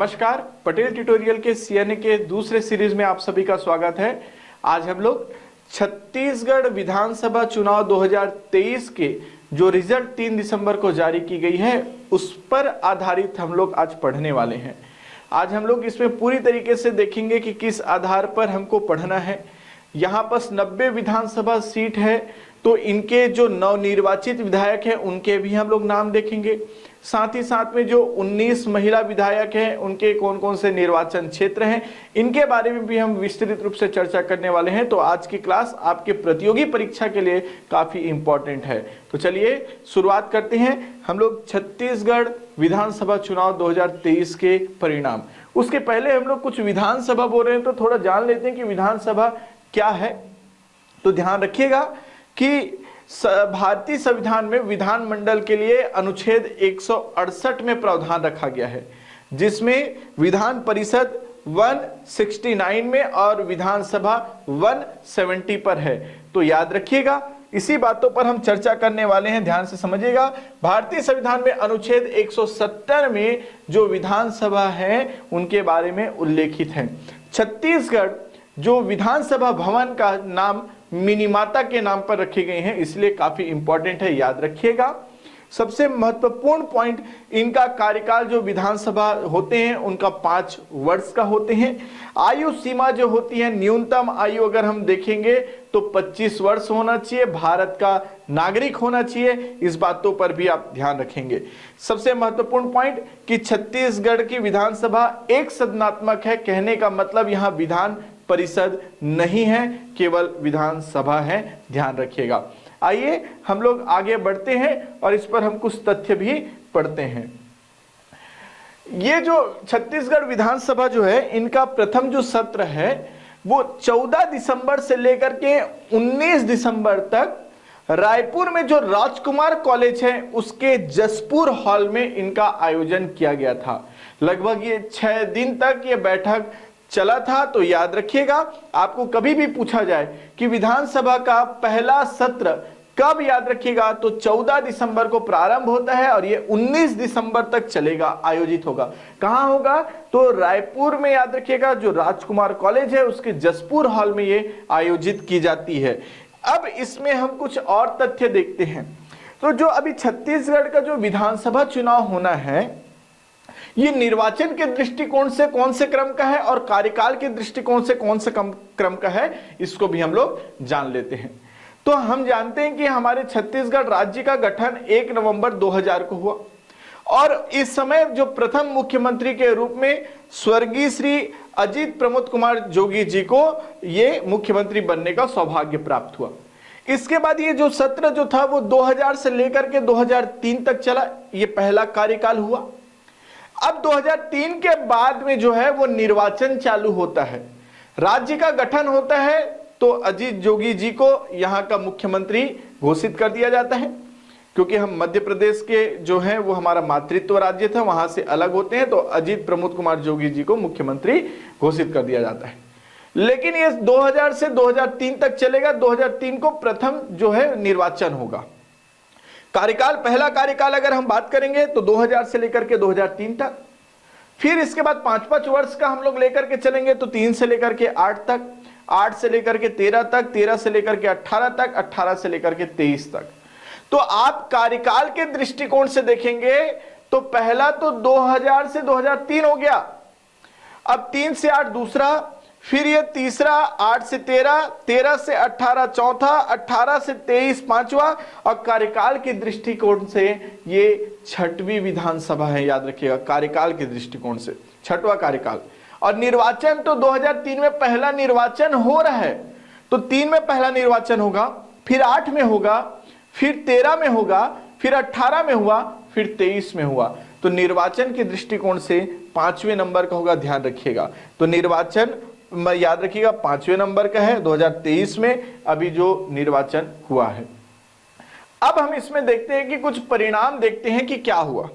नमस्कार, पटेल ट्यूटोरियल के सीएनए के दूसरे सीरीज में आप सभी का स्वागत है। आज हम लोग छत्तीसगढ़ विधानसभा चुनाव 2023 के जो रिजल्ट 3 दिसंबर को जारी की गई है उस पर आधारित हम लोग आज पढ़ने वाले हैं। आज हम लोग इसमें पूरी तरीके से देखेंगे कि किस आधार पर हमको पढ़ना है। यहाँ पर 90 विधानसभा सीट है, तो इनके जो नवनिर्वाचित विधायक हैं उनके भी हम लोग नाम देखेंगे। साथ ही साथ में जो 19 महिला विधायक हैं उनके कौन कौन से निर्वाचन क्षेत्र हैं, इनके बारे में भी हम विस्तृत रूप से चर्चा करने वाले हैं। तो आज की क्लास आपके प्रतियोगी परीक्षा के लिए काफी इंपॉर्टेंट है। तो चलिए शुरुआत करते हैं। हम लोग छत्तीसगढ़ विधानसभा चुनाव 2023 के परिणाम, उसके पहले हम लोग कुछ विधानसभा बोल रहे हैं तो थोड़ा जान लेते हैं कि विधानसभा क्या है। तो ध्यान रखिएगा कि भारतीय संविधान में विधानमंडल के लिए अनुच्छेद 168 में प्रावधान रखा गया है, जिसमें विधान परिषद 169 में और विधानसभा 170 पर है। तो याद रखिएगा, इसी बातों पर हम चर्चा करने वाले हैं, ध्यान से समझिएगा। भारतीय संविधान में अनुच्छेद 170 में जो विधानसभा है उनके बारे में उल्लेखित है। छत्तीसगढ़ जो विधानसभा भवन का नाम मिनीमाता के नाम पर रखे गए हैं, इसलिए काफी इंपॉर्टेंट है, याद रखिएगा। सबसे महत्वपूर्ण पॉइंट, इनका कार्यकाल जो विधानसभा होते हैं उनका 5 वर्ष का होते हैं। आयु सीमा जो होती है, न्यूनतम आयु अगर हम देखेंगे तो 25 वर्ष होना चाहिए, भारत का नागरिक होना चाहिए। इस बातों पर भी आप ध्यान रखेंगे। सबसे महत्वपूर्ण पॉइंट कि छत्तीसगढ़ की विधानसभा एक सदनात्मक है, कहने का मतलब यहाँ विधान परिषद नहीं है, केवल विधानसभा है, ध्यान रखिएगा। आइए हम लोग आगे बढ़ते हैं और इस पर हम कुछ तथ्य भी पढ़ते हैं। ये जो छत्तीसगढ़ विधानसभा जो है, इनका प्रथम जो सत्र है वो 14 दिसंबर से लेकर के 19 दिसंबर तक रायपुर में जो राजकुमार कॉलेज है उसके जसपुर हॉल में इनका आयोजन किया गया था। लगभग ये 6 दिन तक ये बैठक चला था। तो याद रखिएगा, आपको कभी भी पूछा जाए कि विधानसभा का पहला सत्र कब, याद रखिएगा तो 14 दिसंबर को प्रारंभ होता है और ये 19 दिसंबर तक चलेगा, आयोजित होगा। कहां होगा? तो रायपुर में, याद रखिएगा, जो राजकुमार कॉलेज है उसके जसपुर हॉल में ये आयोजित की जाती है। अब इसमें हम कुछ और तथ्य देखते हैं। तो जो अभी छत्तीसगढ़ का जो विधानसभा चुनाव होना है, ये निर्वाचन के दृष्टिकोण से कौन से क्रम का है और कार्यकाल के दृष्टिकोण से कौन से क्रम का है, इसको भी हम लोग जान लेते हैं। तो हम जानते हैं कि हमारे छत्तीसगढ़ राज्य का गठन 1 नवंबर 2000 को हुआ और इस समय जो प्रथम मुख्यमंत्री के रूप में स्वर्गीय श्री अजीत प्रमोद कुमार जोगी जी को ये मुख्यमंत्री बनने का सौभाग्य प्राप्त हुआ। इसके बाद ये जो सत्र जो था वो 2000 से लेकर के 2003 तक चला, ये पहला कार्यकाल हुआ। अब 2003 के बाद में जो है वो निर्वाचन चालू होता है, राज्य का गठन होता है, तो अजीत जोगी जी को यहाँ का मुख्यमंत्री घोषित कर दिया जाता है। क्योंकि हम मध्य प्रदेश के जो हैं वो हमारा मातृत्व राज्य था, वहां से अलग होते हैं, तो अजीत प्रमोद कुमार जोगी जी को मुख्यमंत्री घोषित कर दिया जाता है। लेकिन ये 2000 से 2003 तक चलेगा। 2003 को प्रथम जो है निर्वाचन होगा। कार्यकाल, पहला कार्यकाल अगर हम बात करेंगे तो 2000 से लेकर के 2003 तक। फिर इसके बाद 5-5 वर्ष का हम लोग लेकर के चलेंगे तो 3 से लेकर के 8 तक, 8 से लेकर के 13 तक, 13 से लेकर के 18 तक, 18 से लेकर के 23 तक। तो आप कार्यकाल के दृष्टिकोण से देखेंगे तो पहला तो 2000 से 2003 हो गया, अब 3 से 8 दूसरा, फिर ये तीसरा 8 से 13, 13 से 18 चौथा, 18 से 23 पांचवा, और कार्यकाल के दृष्टिकोण से ये 6वीं विधानसभा है, याद रखिएगा, कार्यकाल के दृष्टिकोण से 6वां कार्यकाल। और निर्वाचन तो 2003 में पहला निर्वाचन हो रहा है, तो 3 में पहला निर्वाचन होगा, फिर 8 में होगा, फिर 13 में होगा, फिर 18 में हुआ, फिर 23 में हुआ। तो निर्वाचन के दृष्टिकोण से 5वें नंबर का होगा, ध्यान रखिएगा। तो निर्वाचन याद रखिएगा 5वें नंबर का है 2023 में अभी जो निर्वाचन हुआ है। अब हम इसमें देखते हैं कि कुछ परिणाम देखते हैं कि क्या हुआ।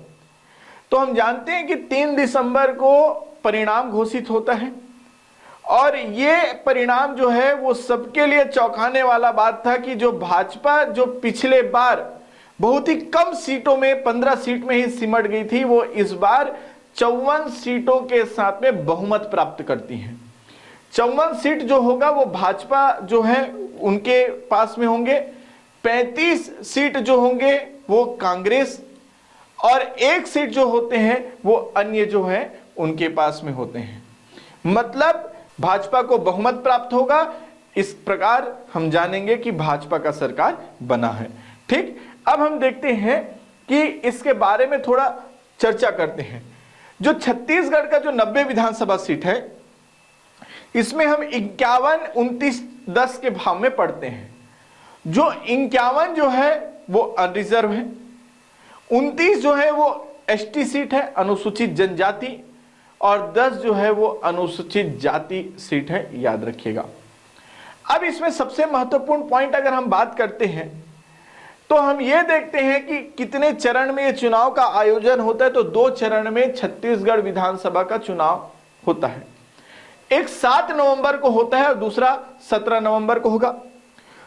तो हम जानते हैं कि 3 दिसंबर को परिणाम घोषित होता है और ये परिणाम जो है वो सबके लिए चौंकाने वाला बात था कि जो भाजपा जो पिछले बार बहुत ही कम सीटों में 15 सीट में ही सिमट गई थी, वो इस बार 54 सीटों के साथ में बहुमत प्राप्त करती हैं। 54 सीट जो होगा वो भाजपा जो है उनके पास में होंगे, 35 सीट जो होंगे वो कांग्रेस, और 1 सीट जो होते हैं वो अन्य जो है उनके पास में होते हैं। मतलब भाजपा को बहुमत प्राप्त होगा। इस प्रकार हम जानेंगे कि भाजपा का सरकार बना है। ठीक, अब हम देखते हैं कि इसके बारे में थोड़ा चर्चा करते हैं। जो छत्तीसगढ़ का जो 90 विधानसभा सीट है, इसमें हम 51, 29, 10 के भाव में पढ़ते हैं। जो 51 जो है वो अनरिजर्व है, 29 जो है वो एसटी सीट है, अनुसूचित जनजाति, और 10 जो है वो अनुसूचित जाति सीट है, याद रखिएगा। अब इसमें सबसे महत्वपूर्ण पॉइंट अगर हम बात करते हैं तो हम ये देखते हैं कि कितने चरण में ये चुनाव का आयोजन होता है। तो 2 चरण में छत्तीसगढ़ विधानसभा का चुनाव होता है। एक 7 नवंबर को होता है और दूसरा 17 नवंबर को होगा।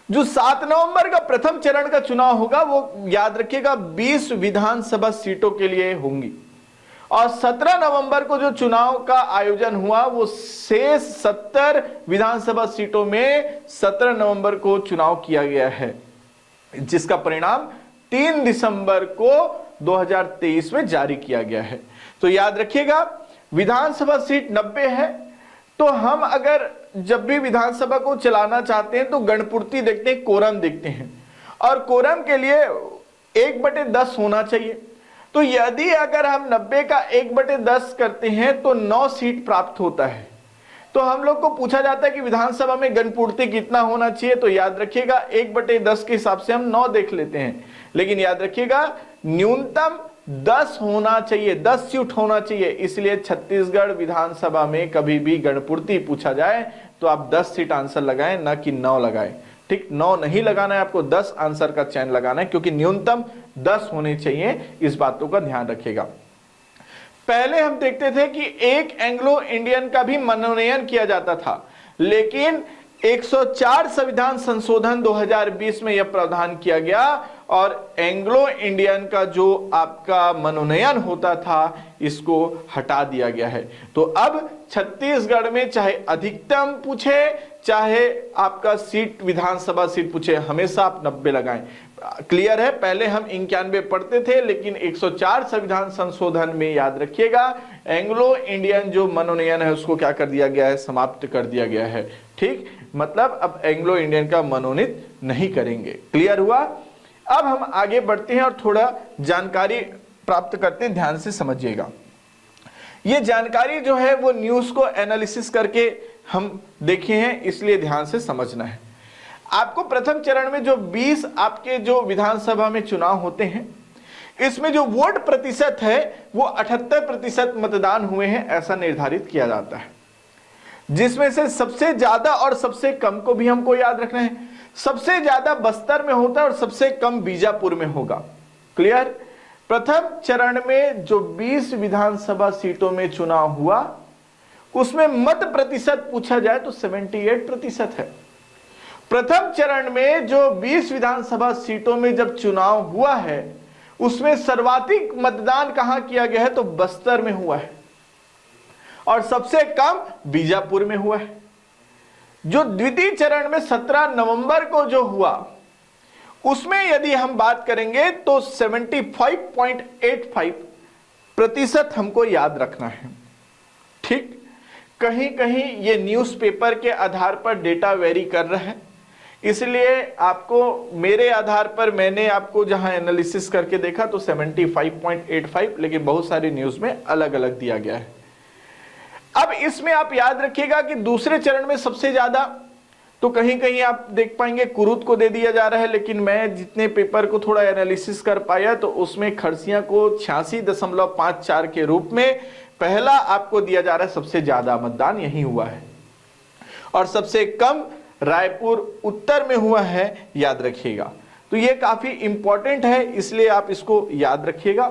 जो 7 नवंबर का प्रथम चरण का चुनाव होगा वो याद रखिएगा 20 विधानसभा सीटों के लिए होंगी, और 17 नवंबर को जो चुनाव का आयोजन हुआ वो शेष 70 विधानसभा सीटों में 17 नवंबर को चुनाव किया गया है, जिसका परिणाम 3 दिसंबर को 2023 में जारी किया गया है। तो याद रखिएगा विधानसभा सीट 90 है। तो हम अगर जब भी विधानसभा को चलाना चाहते हैं तो गणपूर्ति देखते हैं, कोरम देखते हैं, और कोरम के लिए 1/10 होना चाहिए। तो यदि अगर हम 90 का 1/10 करते हैं तो 9 सीट प्राप्त होता है। तो हम लोग को पूछा जाता है कि विधानसभा में गणपूर्ति कितना होना चाहिए, तो याद रखिएगा 1/10 के हिसाब से हम 9 देख लेते हैं, लेकिन याद रखिएगा न्यूनतम 10 होना चाहिए, 10 सीट होना चाहिए। इसलिए छत्तीसगढ़ विधानसभा में कभी भी गणपूर्ति पूछा जाए तो आप 10 सीट आंसर लगाएं, ना कि 9 लगाएं। ठीक, 9 नहीं लगाना है आपको, 10 आंसर का चयन लगाना है, क्योंकि न्यूनतम 10 होने चाहिए। इस बातों का ध्यान रखिएगा। पहले हम देखते थे कि एक एंग्लो इंडियन का भी मनोनयन किया जाता था, लेकिन 104 संविधान संशोधन 2020 में यह प्रावधान किया गया और एंग्लो इंडियन का जो आपका मनोनयन होता था इसको हटा दिया गया है। तो अब छत्तीसगढ़ में चाहे अधिकतम पूछे चाहे आपका सीट विधानसभा सीट पूछे, हमेशा आप 90 लगाएं। क्लियर है? पहले हम 91 पढ़ते थे, लेकिन 104 संविधान संशोधन में याद रखिएगा एंग्लो इंडियन जो मनोनयन है उसको क्या कर दिया गया है, समाप्त कर दिया गया है। ठीक, मतलब अब एंग्लो इंडियन का मनोनीत नहीं करेंगे। क्लियर हुआ? अब हम आगे बढ़ते हैं और थोड़ा जानकारी प्राप्त करते हैं, ध्यान से समझिएगा। ये जानकारी जो है वो न्यूज को एनालिसिस करके हम देखे हैं, इसलिए ध्यान से समझना है। आपको प्रथम चरण में जो 20 आपके जो विधानसभा में चुनाव होते हैं, इसमें जो वोट प्रतिशत है वो 78% मतदान हुए हैं, ऐसा निर्धारित किया जाता है। जिसमें से सबसे ज्यादा और सबसे कम को भी हमको याद रखना है। सबसे ज्यादा बस्तर में होता है और सबसे कम बीजापुर में होगा। क्लियर? प्रथम चरण में जो 20 विधानसभा सीटों में चुनाव हुआ उसमें मत प्रतिशत पूछा जाए तो 78% है। प्रथम चरण में जो 20 विधानसभा सीटों में जब चुनाव हुआ है उसमें सर्वाधिक मतदान कहां किया गया है तो बस्तर में हुआ है, और सबसे कम बीजापुर में हुआ है। जो द्वितीय चरण में 17 नवंबर को जो हुआ उसमें यदि हम बात करेंगे तो 75.85% हमको याद रखना है। ठीक, कहीं कहीं ये न्यूज़पेपर के आधार पर डेटा वेरी कर रहा है, इसलिए आपको मेरे आधार पर मैंने आपको जहां एनालिसिस करके देखा तो 75.85, लेकिन बहुत सारी न्यूज़ में अलग अलग दिया गया है। अब इसमें आप याद रखिएगा कि दूसरे चरण में सबसे ज्यादा तो कहीं कहीं आप देख पाएंगे कुरुद को दे दिया जा रहा है, लेकिन मैं जितने पेपर को थोड़ा एनालिसिस कर पाया तो उसमें खरसिया को 86.54 के रूप में पहला आपको दिया जा रहा है। सबसे ज्यादा मतदान यही हुआ है, और सबसे कम रायपुर उत्तर में हुआ है, याद रखिएगा। तो ये काफी इंपॉर्टेंट है, इसलिए आप इसको याद रखिएगा।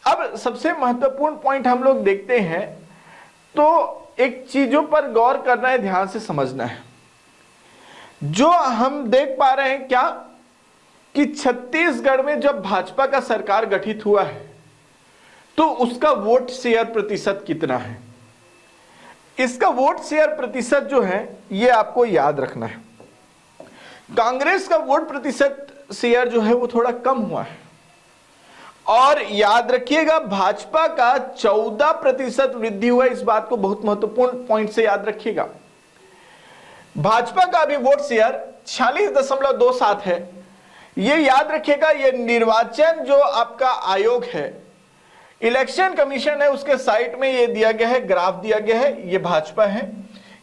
अब सबसे महत्वपूर्ण पॉइंट हम लोग देखते हैं, तो एक चीजों पर गौर करना है, ध्यान से समझना है। जो हम देख पा रहे हैं क्या कि छत्तीसगढ़ में जब भाजपा का सरकार गठित हुआ है तो उसका वोट शेयर प्रतिशत कितना है। इसका वोट शेयर प्रतिशत जो है ये आपको याद रखना है। कांग्रेस का वोट प्रतिशत शेयर जो है वो थोड़ा कम हुआ है, और याद रखिएगा भाजपा का 14% वृद्धि हुआ है। इस बात को बहुत महत्वपूर्ण पॉइंट से याद रखिएगा। भाजपा का अभी वोट शेयर 46.27 है। ये याद रखिएगा, ये निर्वाचन जो आपका आयोग है, इलेक्शन कमीशन है, उसके साइट में ये दिया गया है, ग्राफ दिया गया है, ये भाजपा है।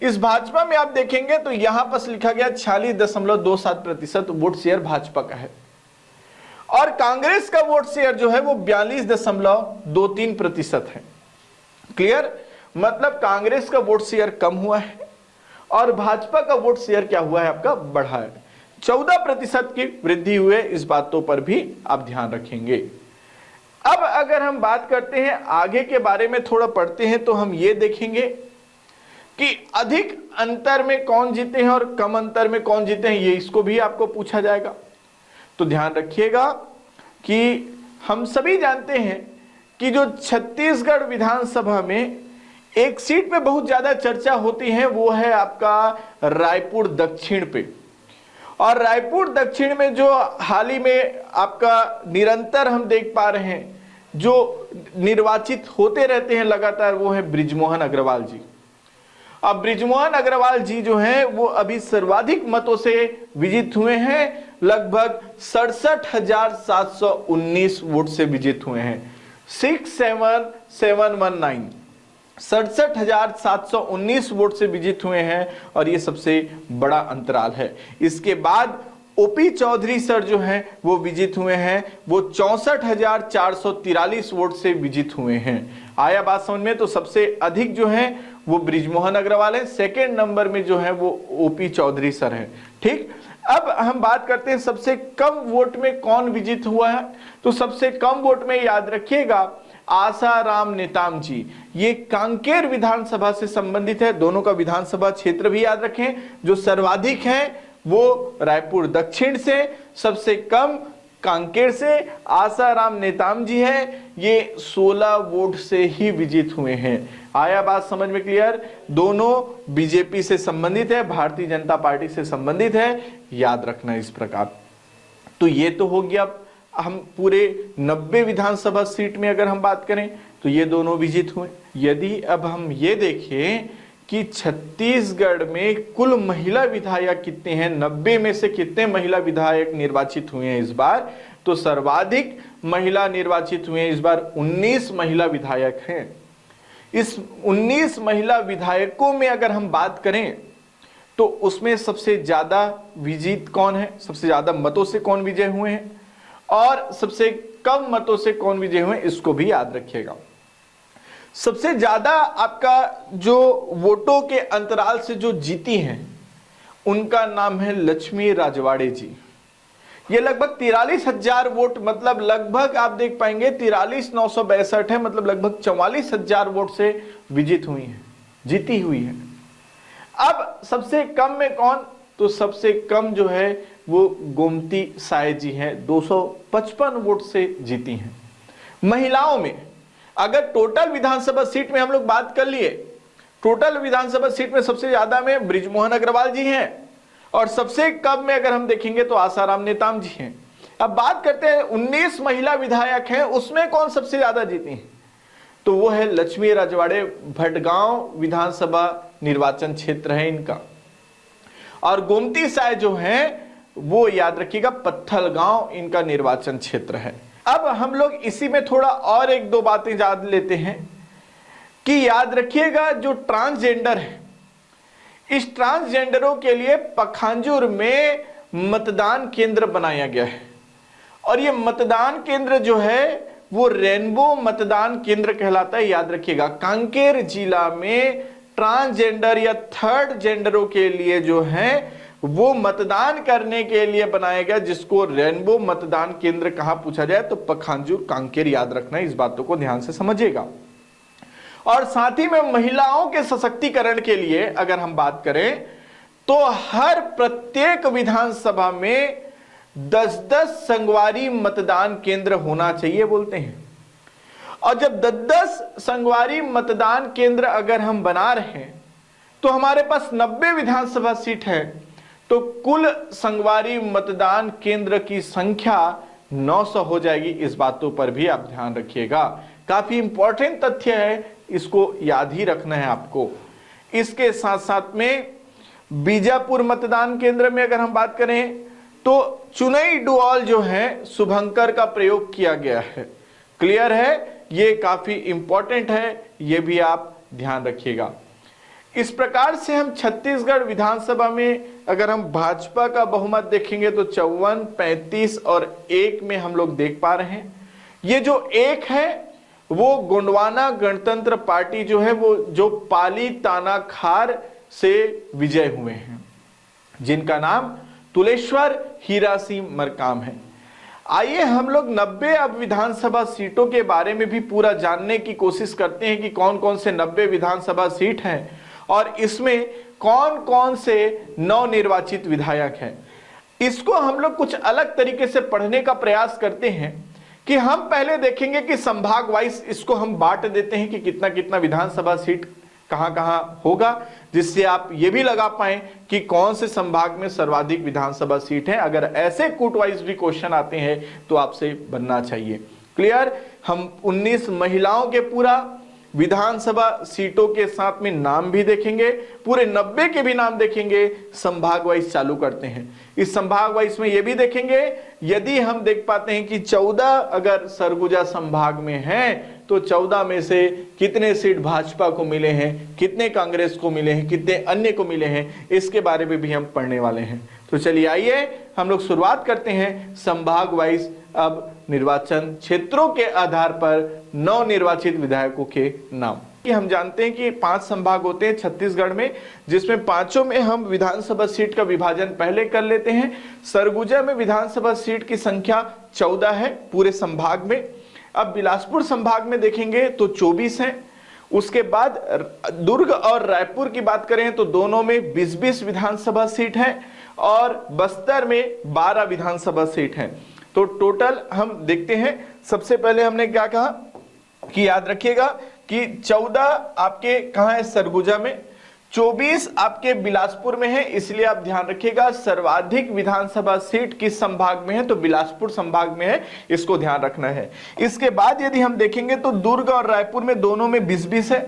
इस भाजपा में आप देखेंगे तो यहां पर लिखा गया 46.27% वोट शेयर भाजपा का है, और कांग्रेस का वोट शेयर जो है वो 42.23% है। क्लियर, मतलब कांग्रेस का वोट शेयर कम हुआ है और भाजपा का वोट शेयर क्या हुआ है, आपका बढ़ा है। 14% की वृद्धि हुए, इस बातों पर भी आप ध्यान रखेंगे। अब अगर हम बात करते हैं आगे के बारे में, थोड़ा पढ़ते हैं, तो हम ये देखेंगे कि अधिक अंतर में कौन जीते हैं और कम अंतर में कौन जीते हैं, ये इसको भी आपको पूछा जाएगा। तो ध्यान रखिएगा कि हम सभी जानते हैं कि जो छत्तीसगढ़ विधानसभा में एक सीट पे बहुत ज्यादा चर्चा होती है, वो है आपका रायपुर दक्षिण पे। और रायपुर दक्षिण में जो हाल ही में आपका निरंतर हम देख पा रहे हैं जो निर्वाचित होते रहते हैं लगातार, वो है बृजमोहन अग्रवाल जी। अब बृजमोहन अग्रवाल जी जो हैं वो अभी सर्वाधिक मतों से विजित हुए हैं, लगभग 67,719 वोट से विजित हुए हैं। 67,719 67,719 वोट से विजित हुए हैं, और ये सबसे बड़ा अंतराल है। इसके बाद ओपी चौधरी सर जो हैं वो विजित हुए हैं, वो 64,443 वोट से विजित हुए हैं। आया बात समझ में। तो सबसे अधिक जो है वो बृजमोहन अग्रवाल है, सेकेंड नंबर में जो है वो ओपी चौधरी सर हैं। ठीक, अब हम बात करते हैं सबसे कम वोट में कौन विजित हुआ है। तो सबसे कम वोट में याद रखिएगा आसाराम नेताम जी, ये कांकेर विधानसभा से संबंधित है। दोनों का विधानसभा क्षेत्र भी याद रखें। जो सर्वाधिक हैं वो रायपुर दक्षिण से, सबसे कम कांकेर से आसाराम नेताम जी है, ये 16 वोट से ही विजित हुए हैं। आया बात समझ में क्लियर। दोनों बीजेपी से संबंधित है, भारतीय जनता पार्टी से संबंधित है, याद रखना इस प्रकार। तो ये तो हो गया। हम पूरे 90 विधानसभा सीट में अगर हम बात करें तो ये दोनों विजित हुए। यदि अब हम ये देखें कि छत्तीसगढ़ में कुल महिला विधायक कितने हैं, 90 में से कितने महिला विधायक निर्वाचित हुए हैं इस बार, तो सर्वाधिक महिला निर्वाचित हुए हैं इस बार, 19 महिला विधायक हैं। इस 19 महिला विधायकों में अगर हम बात करें तो उसमें सबसे ज्यादा विजित कौन है, सबसे ज्यादा मतों से कौन विजय हुए हैं, और सबसे कम मतों से कौन विजय हुए, इसको भी याद रखिएगा। सबसे ज्यादा आपका जो वोटों के अंतराल से जो जीती हैं उनका नाम है लक्ष्मी राजवाड़े जी। ये लगभग 43,000 वोट, मतलब लगभग आप देख पाएंगे 43,962 है, मतलब लगभग 44,000 वोट से विजित हुई हैं, जीती हुई है। अब सबसे कम में कौन, तो सबसे कम जो है वो गोमती साय जी हैं, 255 वोट से जीती हैं। महिलाओं में अगर टोटल विधानसभा सीट में हम लोग बात कर लिए, टोटल विधानसभा सीट में सबसे ज्यादा में बृजमोहन अग्रवाल जी हैं, और सबसे कम में अगर हम देखेंगे तो आसाराम नेताम जी हैं। अब बात करते हैं 19 महिला विधायक हैं, उसमें कौन सबसे ज्यादा जीती हैं, तो वो है लक्ष्मी राजवाड़े। भटगांव विधानसभा निर्वाचन क्षेत्र है इनका। और गोमती साय जो है वो याद रखिएगा पत्थलगांव इनका निर्वाचन क्षेत्र है। अब हम लोग इसी में थोड़ा और एक दो बातें याद लेते हैं कि याद रखिएगा जो ट्रांसजेंडर है, इस ट्रांसजेंडरों के लिए पखांजूर में मतदान केंद्र बनाया गया है, और ये मतदान केंद्र जो है वो रेनबो मतदान केंद्र कहलाता है। याद रखिएगा कांकेर जिला में ट्रांसजेंडर या थर्ड जेंडरों के लिए जो है वो मतदान करने के लिए बनाया गया, जिसको रेनबो मतदान केंद्र कहां पूछा जाए तो पखांजूर कांकेर। याद रखना, इस बातों को ध्यान से समझिएगा। और साथ ही में महिलाओं के सशक्तिकरण के लिए अगर हम बात करें तो हर प्रत्येक विधानसभा में 10-10 संगवारी मतदान केंद्र होना चाहिए बोलते हैं। और जब 10-10 संगवारी मतदान केंद्र अगर हम बना रहे हैं तो हमारे पास 90 विधानसभा सीट है, तो कुल संगवारी मतदान केंद्र की संख्या 900 हो जाएगी। इस बातों पर भी आप ध्यान रखिएगा, काफी इंपॉर्टेंट तथ्य है, इसको याद ही रखना है आपको। इसके साथ साथ में बीजापुर मतदान केंद्र में अगर हम बात करें तो चुनई डुआल जो है शुभंकर का प्रयोग किया गया है। क्लियर है, ये काफी इंपॉर्टेंट है, ये भी आप ध्यान रखिएगा। इस प्रकार से हम छत्तीसगढ़ विधानसभा में अगर हम भाजपा का बहुमत देखेंगे तो 54, 35 और 1 में हम लोग देख पा रहे हैं। ये जो 1 है वो गोंडवाना गणतंत्र पार्टी जो है वो जो पाली तानाखार से विजय हुए हैं, जिनका नाम तुलेश्वर हीरा सिंह मरकाम है। आइए हम लोग 90 अब विधानसभा सीटों के बारे में भी पूरा जानने की कोशिश करते हैं कि कौन कौन से 90 विधानसभा सीट हैं और इसमें कौन कौन से नवनिर्वाचित विधायक हैं। इसको हम लोग कुछ अलग तरीके से पढ़ने का प्रयास करते हैं कि हम पहले देखेंगे कि संभाग वाइज इसको हम बांट देते हैं कि कितना कितना विधानसभा सीट कहां कहां होगा, जिससे आप ये भी लगा पाएं कि कौन से संभाग में सर्वाधिक विधानसभा सीट है। अगर ऐसे कूट वाइज भी क्वेश्चन आते हैं तो आपसे बनना चाहिए। क्लियर, हम 19 महिलाओं के पूरा विधानसभा सीटों के साथ में नाम भी देखेंगे, पूरे 90 के भी नाम देखेंगे। संभाग वाइज चालू करते हैं। इस संभाग वाइज में ये भी देखेंगे, यदि हम देख पाते हैं कि 14 अगर सरगुजा संभाग में हैं तो 14 में से कितने सीट भाजपा को मिले हैं, कितने कांग्रेस को मिले हैं, कितने अन्य को मिले हैं, इसके बारे में भी हम पढ़ने वाले हैं। तो चलिए आइए हम लोग शुरुआत करते हैं संभाग वाइज अब निर्वाचन क्षेत्रों के आधार पर नवनिर्वाचित विधायकों के नाम। कि हम जानते हैं कि 5 संभाग होते हैं छत्तीसगढ़ में, जिसमें 5 में हम विधानसभा सीट का विभाजन पहले कर लेते हैं। सरगुजा में विधानसभा सीट की संख्या 14 है पूरे संभाग में। अब बिलासपुर संभाग में देखेंगे तो 24 हैं। उसके बाद दुर्ग और रायपुर की बात करें तो दोनों में 20-20 विधानसभा सीट है और बस्तर में 12 विधानसभा सीट है। तो टोटल हम देखते हैं। सबसे पहले हमने क्या कहा कि याद रखिएगा कि 14 आपके कहां है, सरगुजा में, 24 आपके बिलासपुर में है। इसलिए आप ध्यान रखिएगा सर्वाधिक विधानसभा सीट किस संभाग में है तो बिलासपुर संभाग में है, इसको ध्यान रखना है। इसके बाद यदि हम देखेंगे तो दुर्ग और रायपुर में दोनों में 20-20 है।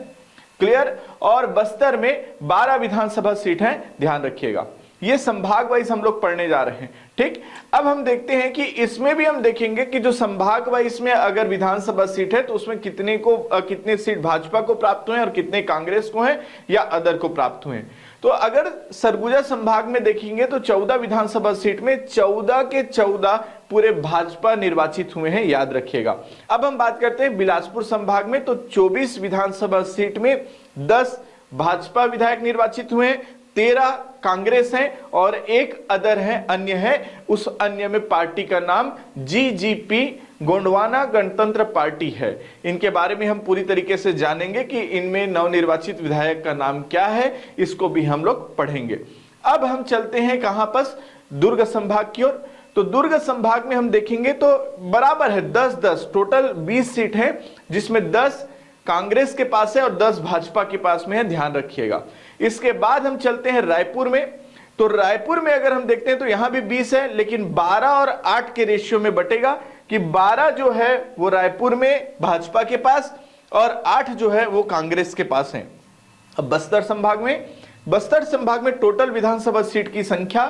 क्लियर, और बस्तर में 12 विधानसभा सीट है, ध्यान रखिएगा। ये संभाग वाइज हम लोग पढ़ने जा रहे हैं। ठीक, अब हम देखते हैं कि इसमें भी हम देखेंगे कि जो संभाग वाइज में अगर विधानसभा सीट है तो उसमें कितने सीट भाजपा को प्राप्त हुए और कितने कांग्रेस को हैं या अदर को प्राप्त हुए। तो अगर सरगुजा संभाग में देखेंगे तो 14 विधानसभा सीट में 14 के 14 पूरे भाजपा निर्वाचित हुए हैं, याद रखिएगा। अब हम बात करते हैं बिलासपुर संभाग में, तो 24 विधानसभा सीट में 10 भाजपा विधायक निर्वाचित हुए, 13 कांग्रेस हैं और 1 अदर है, अन्य है। उस अन्य में पार्टी का नाम GGP गोंडवाना गणतंत्र पार्टी है। इनके बारे में हम पूरी तरीके से जानेंगे कि इनमें नवनिर्वाचित विधायक का नाम क्या है, इसको भी हम लोग पढ़ेंगे। अब हम चलते हैं कहां पर, दुर्ग संभाग की ओर। तो दुर्ग संभाग में हम देखेंगे तो बराबर है 10-10, टोटल 20 सीट है, जिसमें 10 कांग्रेस के पास है और 10 भाजपा के पास में है, ध्यान रखिएगा। इसके बाद हम चलते हैं रायपुर में। तो रायपुर में अगर हम देखते हैं तो यहां भी 20 है, लेकिन 12 और 8 के रेशियो में बटेगा कि 12 जो है वो रायपुर में भाजपा के पास और 8 जो है वो कांग्रेस के पास है। अब बस्तर संभाग में टोटल विधानसभा सीट की संख्या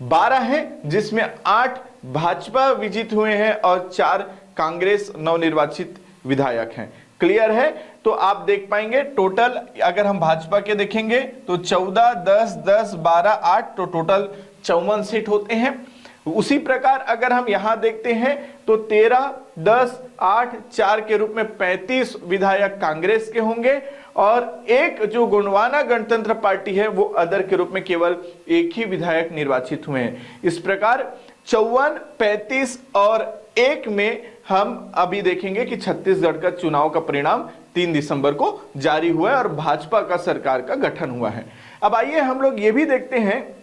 12 है, जिसमें 8 भाजपा विजित हुए हैं और 4 कांग्रेस नवनिर्वाचित विधायक हैं। क्लियर है, तो आप देख पाएंगे टोटल अगर हम भाजपा के देखेंगे तो 14, 10, 10, 12, 8 तो टोटल 54 सीट होते हैं। उसी प्रकार अगर हम यहां देखते हैं तो 13, 10, 8, 4 के रूप में 35 विधायक कांग्रेस के होंगे और एक जो गोंडवाना गणतंत्र पार्टी है वो अदर के रूप में केवल 1 ही विधायक निर्वाचित हुए हैं। इस प्रकार 54, 35 और 1 में हम अभी देखेंगे कि छत्तीसगढ़ का चुनाव का परिणाम 3 दिसंबर को जारी हुआ है और भाजपा का सरकार का गठन हुआ है। अब आइए हम लोग ये भी देखते हैं,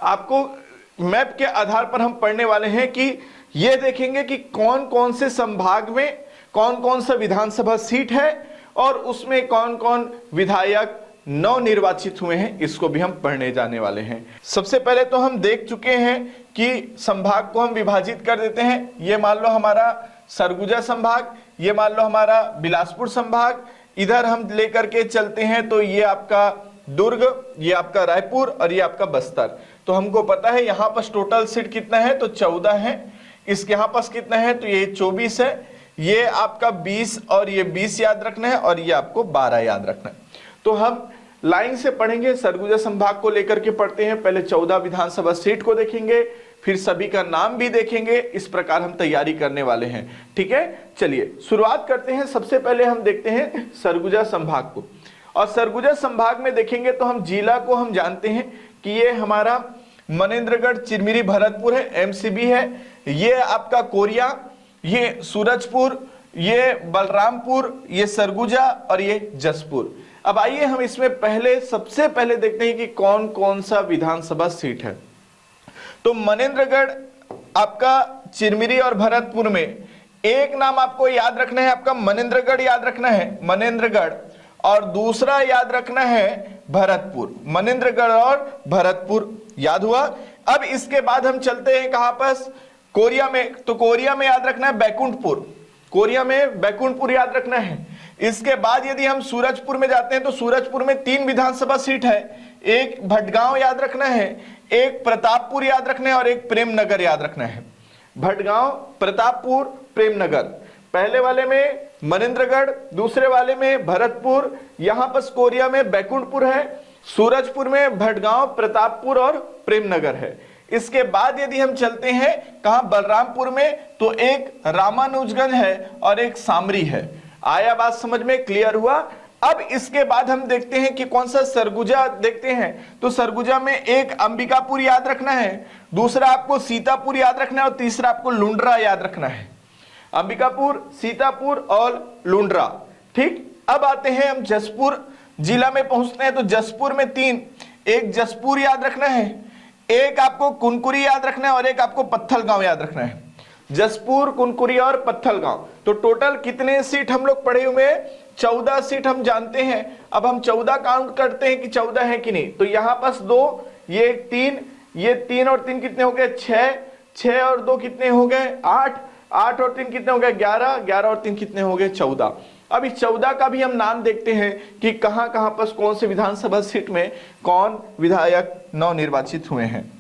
आपको मैप के आधार पर हम पढ़ने वाले हैं कि ये देखेंगे कि कौन कौन से संभाग में कौन कौन सा विधानसभा सीट है और उसमें कौन कौन विधायक नवनिर्वाचित हुए हैं, इसको भी हम पढ़ने जाने वाले हैं। सबसे पहले तो हम देख चुके हैं कि संभाग को हम विभाजित कर देते हैं। ये मान लो हमारा सरगुजा संभाग, ये मान लो हमारा बिलासपुर संभाग, इधर हम लेकर के चलते हैं तो ये आपका दुर्ग, ये आपका रायपुर और ये आपका बस्तर। तो हमको पता है यहाँ पर टोटल सीट कितना है, तो 14 है। इसके यहाँ पास कितना है, तो ये 24 है। ये आपका 20 और ये 20 याद रखना है और ये आपको 12 याद रखना है। तो हम लाइन से पढ़ेंगे, सरगुजा संभाग को लेकर के पढ़ते हैं। पहले 14 विधानसभा सीट को देखेंगे, फिर सभी का नाम भी देखेंगे। इस प्रकार हम तैयारी करने वाले हैं, ठीक है। चलिए शुरुआत करते हैं। सबसे पहले हम देखते हैं सरगुजा संभाग को, और सरगुजा संभाग में देखेंगे तो हम जिला को हम जानते हैं कि ये हमारा मनेंद्रगढ़, चिरमिरी, भरतपुर है, एमसीबी है। ये आपका कोरिया, ये सूरजपुर, ये बलरामपुर, ये सरगुजा और ये जसपुर। अब आइए हम इसमें सबसे पहले देखते हैं कि कौन कौन सा विधानसभा सीट है। तो मनेंद्रगढ़, आपका चिरमिरी और भरतपुर में एक नाम आपको याद रखना है, आपका मनेंद्रगढ़ याद रखना है, मनेंद्रगढ़, और दूसरा याद रखना है भरतपुर। मनेंद्रगढ़ और भरतपुर याद हुआ। अब इसके बाद हम चलते हैं कहां पास, कोरिया में। तो कोरिया में याद रखना है बैकुंठपुर, कोरिया में बैकुंठपुर याद रखना है। इसके बाद यदि हम सूरजपुर में जाते हैं तो सूरजपुर में 3 विधानसभा सीट है। एक भटगांव याद रखना है, एक प्रतापपुर याद रखना है और एक प्रेमनगर याद रखना है। भटगांव, प्रतापपुर, प्रेमनगर। पहले वाले में मनेंद्रगढ़, दूसरे वाले में भरतपुर, यहां पर कोरिया में बैकुंठपुर है, सूरजपुर में भटगांव, प्रतापपुर और प्रेमनगर है। इसके बाद यदि हम चलते हैं कहां, बलरामपुर में, तो एक रामानुजगंज है और एक सामरी है। आया बात समझ में, क्लियर हुआ। अब इसके बाद हम देखते हैं कि कौन सा सरगुजा देखते हैं। तो सरगुजा में एक अंबिकापुर याद रखना है, दूसरा आपको सीतापुर याद रखना है और तीसरा आपको लुंड्रा याद रखना है। अंबिकापुर, सीतापुर और लुंड्रा, ठीक। अब आते हैं हम जसपुर जिला में पहुंचते हैं। तो जसपुर में 3, एक जसपुर याद रखना है, एक आपको कुनकुरी याद रखना है और एक आपको पत्थलगांव याद रखना है। जसपुर, कुनकुरी और पत्थलगांव। तो टोटल कितने सीट हम लोग पढ़े हुए हैं, 14 सीट हम जानते हैं। अब हम 14 काउंट करते हैं कि 14 है कि नहीं। तो यहां पास 2, ये 3, ये 3 और 3 कितने हो गए, 6, 6 और 2 कितने हो गए, 8, 8 और 3 कितने हो गए, 11, 11 और 3 कितने हो गए, 14। अब इस 14 का भी हम नाम देखते हैं कि कहां कहां पर कौन से विधानसभा सीट में कौन विधायक नवनिर्वाचित हुए हैं।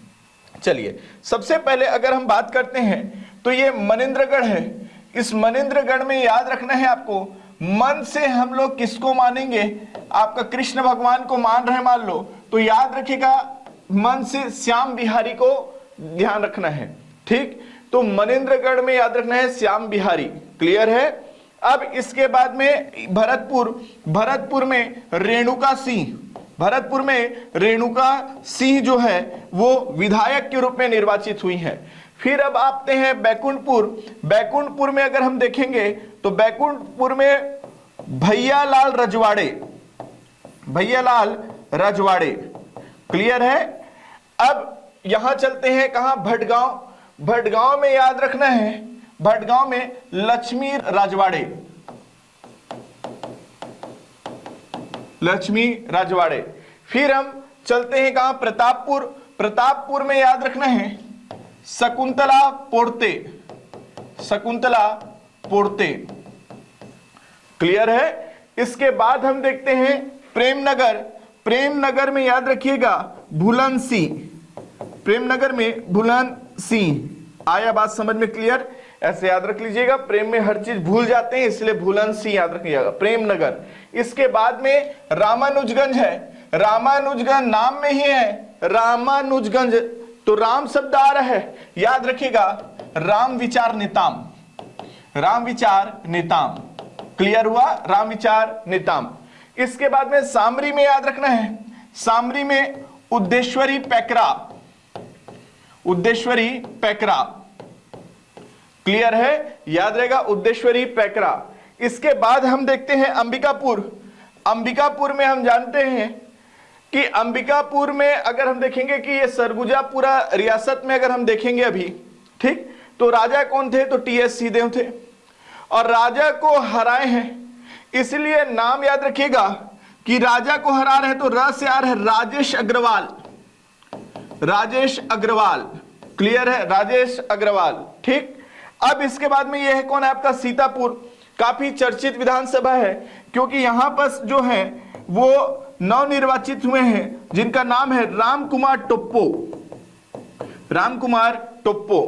चलिए सबसे पहले अगर हम बात करते हैं तो ये मनेंद्रगढ़ है। इस मनेंद्रगढ़ में याद रखना है आपको, मन से हम लोग किसको मानेंगे, आपका कृष्ण भगवान को मान रहे मान लो, तो याद रखिएगा मन से श्याम बिहारी को ध्यान रखना है, ठीक। तो मनेंद्रगढ़ में याद रखना है श्याम बिहारी, क्लियर है। अब इसके बाद में भरतपुर, भरतपुर में रेणुका सिंह, भरतपुर में रेणुका सिंह जो है वो विधायक के रूप में निर्वाचित हुई हैं। फिर अब आते हैं बैकुंठपुर। बैकुंठपुर में अगर हम देखेंगे तो बैकुंठपुर में भैयालाल रजवाड़े, भैयालाल रजवाड़े, क्लियर है। अब यहां चलते हैं कहां, भटगांव। भटगांव में याद रखना है, भटगांव में लक्ष्मी राजवाड़े, लक्ष्मी राजवाड़े। फिर हम चलते हैं कहां, प्रतापपुर। प्रतापपुर में याद रखना है शकुंतला पोर्ते, शकुंतला पोर्ते, क्लियर है। इसके बाद हम देखते हैं प्रेमनगर। प्रेमनगर में याद रखिएगा भूलन सिंह, प्रेमनगर में भूलन सिंह। आया बात समझ में, क्लियर। ऐसे याद रख लीजिएगा, प्रेम में हर चीज भूल जाते हैं इसलिए भूलन सिंह याद रखिएगा, प्रेमनगर। इसके बाद में रामानुजगंज है। रामानुजगंज नाम में ही है रामानुजगंज, तो राम शब्द आ रहा है, याद रखिएगा राम विचार नेताम, राम विचार नेताम, क्लियर हुआ, राम विचार नेताम। इसके बाद में सामरी में याद रखना है, सामरी में उद्देश्वरी पैकरा, उद्देश्वरी पैकरा, क्लियर है, याद रहेगा उद्देश्वरी पैकरा। इसके बाद हम देखते हैं अंबिकापुर। अंबिकापुर में हम जानते हैं कि अंबिकापुर में अगर हम देखेंगे कि ये सरगुजा पूरा रियासत में अगर हम देखेंगे अभी, ठीक, तो राजा कौन थे, तो टीएस सिंहदेव थे। और राजा को हराए हैं, इसलिए नाम याद रखिएगा कि राजा को हरा रहे हैं तो र से आ रहा है राजेश अग्रवाल। राजेश अग्रवाल, क्लियर है, राजेश अग्रवाल। ठीक, अब इसके बाद में यह है कौन है आपका सीतापुर, काफी चर्चित विधानसभा है क्योंकि यहां पर जो है वो नवनिर्वाचित हुए हैं जिनका नाम है राम कुमार टोप्पो, राम कुमार टोप्पो।